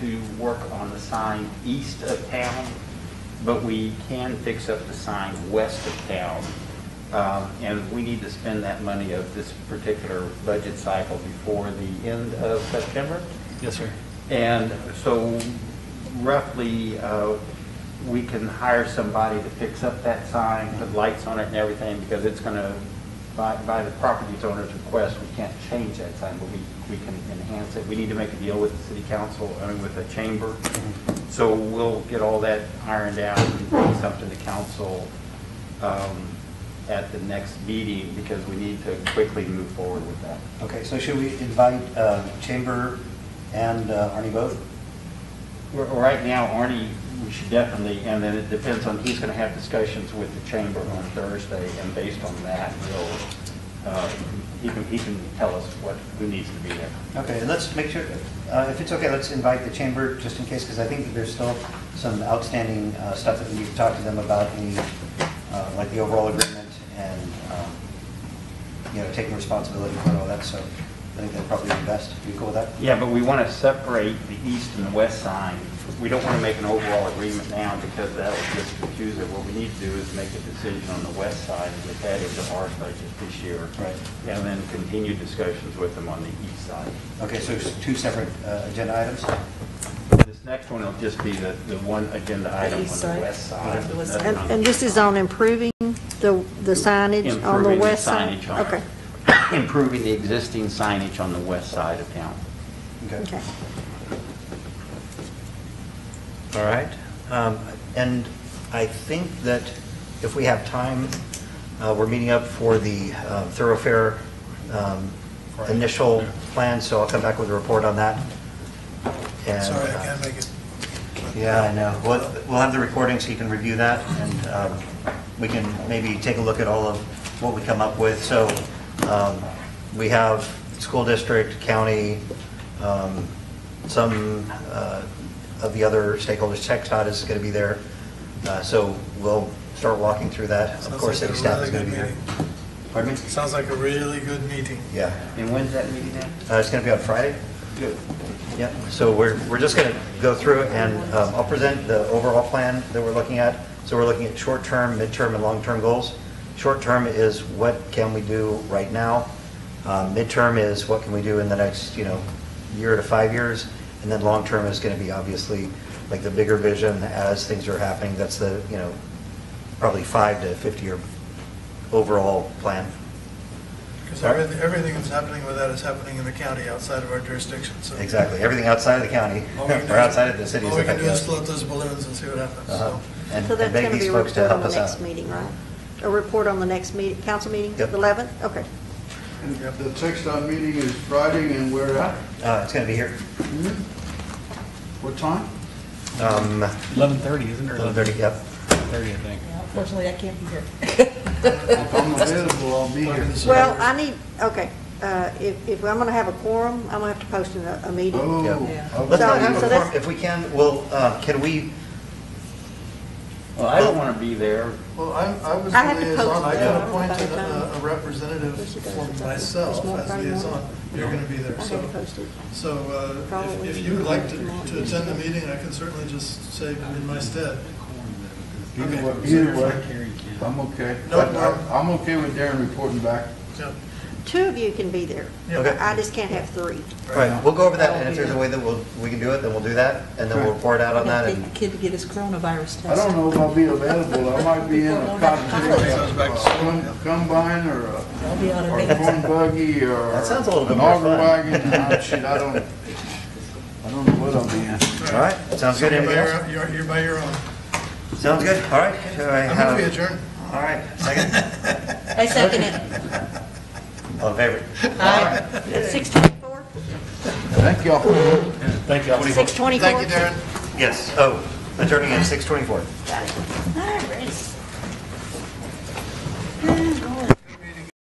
Speaker 9: to work on the sign east of town, but we can fix up the sign west of town. And we need to spend that money of this particular budget cycle before the end of September.
Speaker 8: Yes, sir.
Speaker 9: And so roughly, we can hire somebody to fix up that sign, put lights on it and everything, because it's going to, by the property owner's request, we can't change that sign, but we can enhance it. We need to make a deal with the city council, with the chamber. So we'll get all that ironed out and bring something to council at the next meeting, because we need to quickly move forward with that.
Speaker 1: Okay, so should we invite Chamber and Arnie both?
Speaker 9: Right now, Arnie, we should definitely, and then it depends on, he's going to have discussions with the chamber on Thursday, and based on that, he can tell us who needs to be there.
Speaker 1: Okay, and let's make sure, if it's okay, let's invite the Chamber just in case, because I think that there's still some outstanding stuff that we need to talk to them about, like the overall agreement and, taking responsibility for all that, so I think that'd probably be best. Are you cool with that?
Speaker 9: Yeah, but we want to separate the east and the west sign. We don't want to make an overall agreement now, because that will just confuse it. What we need to do is make a decision on the west side and get that into our budget this year.
Speaker 1: Right.
Speaker 9: And then continue discussions with them on the east side.
Speaker 1: Okay, so two separate agenda items?
Speaker 9: This next one will just be the one agenda item on
Speaker 5: east
Speaker 9: the
Speaker 5: side.
Speaker 9: west side.
Speaker 5: The west
Speaker 9: Nothing
Speaker 5: side.
Speaker 9: on
Speaker 3: And this is on improving the signage on the
Speaker 9: Improving
Speaker 3: west side?
Speaker 9: signage on-
Speaker 3: Okay.
Speaker 9: improving the existing signage on the west side of town.
Speaker 3: Okay.
Speaker 1: All right. And I think that if we have time, we're meeting up for the thoroughfare initial plan, so I'll come back with a report on that. And,
Speaker 7: Sorry, I can't make it.
Speaker 1: Yeah, I know. We'll have the recording so you can review that, and we can maybe take a look at all of what we come up with. So we have school district, county, some of the other stakeholders. TxDOT is going to be there. So we'll start walking through that. Of
Speaker 7: Sounds
Speaker 1: course,
Speaker 7: like
Speaker 1: city
Speaker 7: a
Speaker 1: staff
Speaker 7: really
Speaker 1: is going to
Speaker 7: good
Speaker 1: be there.
Speaker 7: meeting.
Speaker 1: Pardon me?
Speaker 7: Sounds like a really good meeting.
Speaker 1: Yeah.
Speaker 9: And when's that meeting at?
Speaker 1: It's going to be on Friday.
Speaker 9: Good.
Speaker 1: Yeah, so we're just going to go through it, and I'll present the overall plan that we're looking at. So we're looking at short-term, mid-term, and long-term goals. Short-term is what can we do right now. Mid-term is what can we do in the next, year to 5 years. And then long-term is going to be obviously like the bigger vision as things are happening. That's the, probably 5 to 50-year overall plan.
Speaker 7: Because everything that's happening with that is happening in the county outside of our jurisdiction, so.
Speaker 1: Exactly. Everything outside of the county
Speaker 7: All we can do
Speaker 1: or
Speaker 7: is-
Speaker 1: outside of the city is
Speaker 7: All we can
Speaker 1: affecting
Speaker 7: do is
Speaker 1: us.
Speaker 7: float those balloons and see what happens,
Speaker 1: Uh-huh.
Speaker 7: so.
Speaker 1: And
Speaker 3: So that's
Speaker 1: beg
Speaker 3: going to
Speaker 1: these
Speaker 3: be a
Speaker 1: folks to
Speaker 3: report on
Speaker 1: help
Speaker 3: the
Speaker 1: us
Speaker 3: next
Speaker 1: out.
Speaker 3: meeting, right? A report on the next meeting, council meeting?
Speaker 1: Yep.
Speaker 3: The 11th? Okay.
Speaker 2: And the TechStop meeting is Friday, and where at?
Speaker 1: It's going to be here.
Speaker 2: What time?
Speaker 8: 11:30, isn't it? Or
Speaker 1: 11:30, yep.
Speaker 8: 11:30, I think.
Speaker 5: Unfortunately, I can't be here.
Speaker 2: If I'm available, I'll be here.
Speaker 3: Well, I need, okay, if I'm going to have a quorum, I'm going to have to post a meeting.
Speaker 2: Oh,
Speaker 5: Yeah.
Speaker 1: Let's not have
Speaker 3: So
Speaker 1: a
Speaker 3: that's-
Speaker 1: forum. If we can, can we,
Speaker 9: Well, I don't want to be there.
Speaker 7: Well, I was
Speaker 3: I
Speaker 7: the
Speaker 3: have to
Speaker 7: liaison,
Speaker 3: post
Speaker 7: I
Speaker 3: it,
Speaker 7: could
Speaker 3: by
Speaker 7: appoint
Speaker 3: the time.
Speaker 7: a representative
Speaker 3: Yes, it does.
Speaker 7: for
Speaker 3: It's
Speaker 7: myself
Speaker 3: more
Speaker 7: as
Speaker 3: Friday
Speaker 7: liaison.
Speaker 3: morning.
Speaker 7: You're going to be there,
Speaker 3: I had
Speaker 7: so.
Speaker 3: to post it.
Speaker 7: So
Speaker 3: Probably
Speaker 7: if you would like to
Speaker 3: tomorrow.
Speaker 7: attend the meeting, I can certainly just say in my stead.
Speaker 2: Either way, I'm okay.
Speaker 7: No problem.
Speaker 2: I'm okay with Darren reporting back.
Speaker 7: Yeah.
Speaker 3: 2 of you can be there.
Speaker 1: Okay.
Speaker 3: I just can't have 3.
Speaker 1: all right, we'll go over that, and if there's a way that we can do it, then we'll do that, and then we'll report out on
Speaker 5: I
Speaker 1: that.
Speaker 5: think
Speaker 1: And
Speaker 5: the kid to get his coronavirus test.
Speaker 2: I don't know if I'll be available. I might be in a cotton
Speaker 7: Goes back to school.
Speaker 2: combine or
Speaker 5: I'll be out of
Speaker 2: a
Speaker 5: Vegas.
Speaker 2: corn buggy or
Speaker 1: That sounds a little bit
Speaker 2: an
Speaker 1: more
Speaker 2: auger
Speaker 1: fun.
Speaker 2: wagon. Shit, I don't know what I'll be in.
Speaker 1: All right, sounds good. Anything else?
Speaker 7: You're by your own.
Speaker 1: Sounds good. All right. Do I
Speaker 7: I'm
Speaker 1: have-
Speaker 7: going to be adjourned.
Speaker 1: All right, second.
Speaker 5: I second it.
Speaker 1: All in favor?
Speaker 5: Aye.
Speaker 3: At 6:24?
Speaker 2: Thank y'all.
Speaker 8: Thank you.
Speaker 3: 6:24?
Speaker 7: Thank you, Darren.
Speaker 1: Yes. Oh, adjourning at 6:24.
Speaker 3: Got it. All right, ready.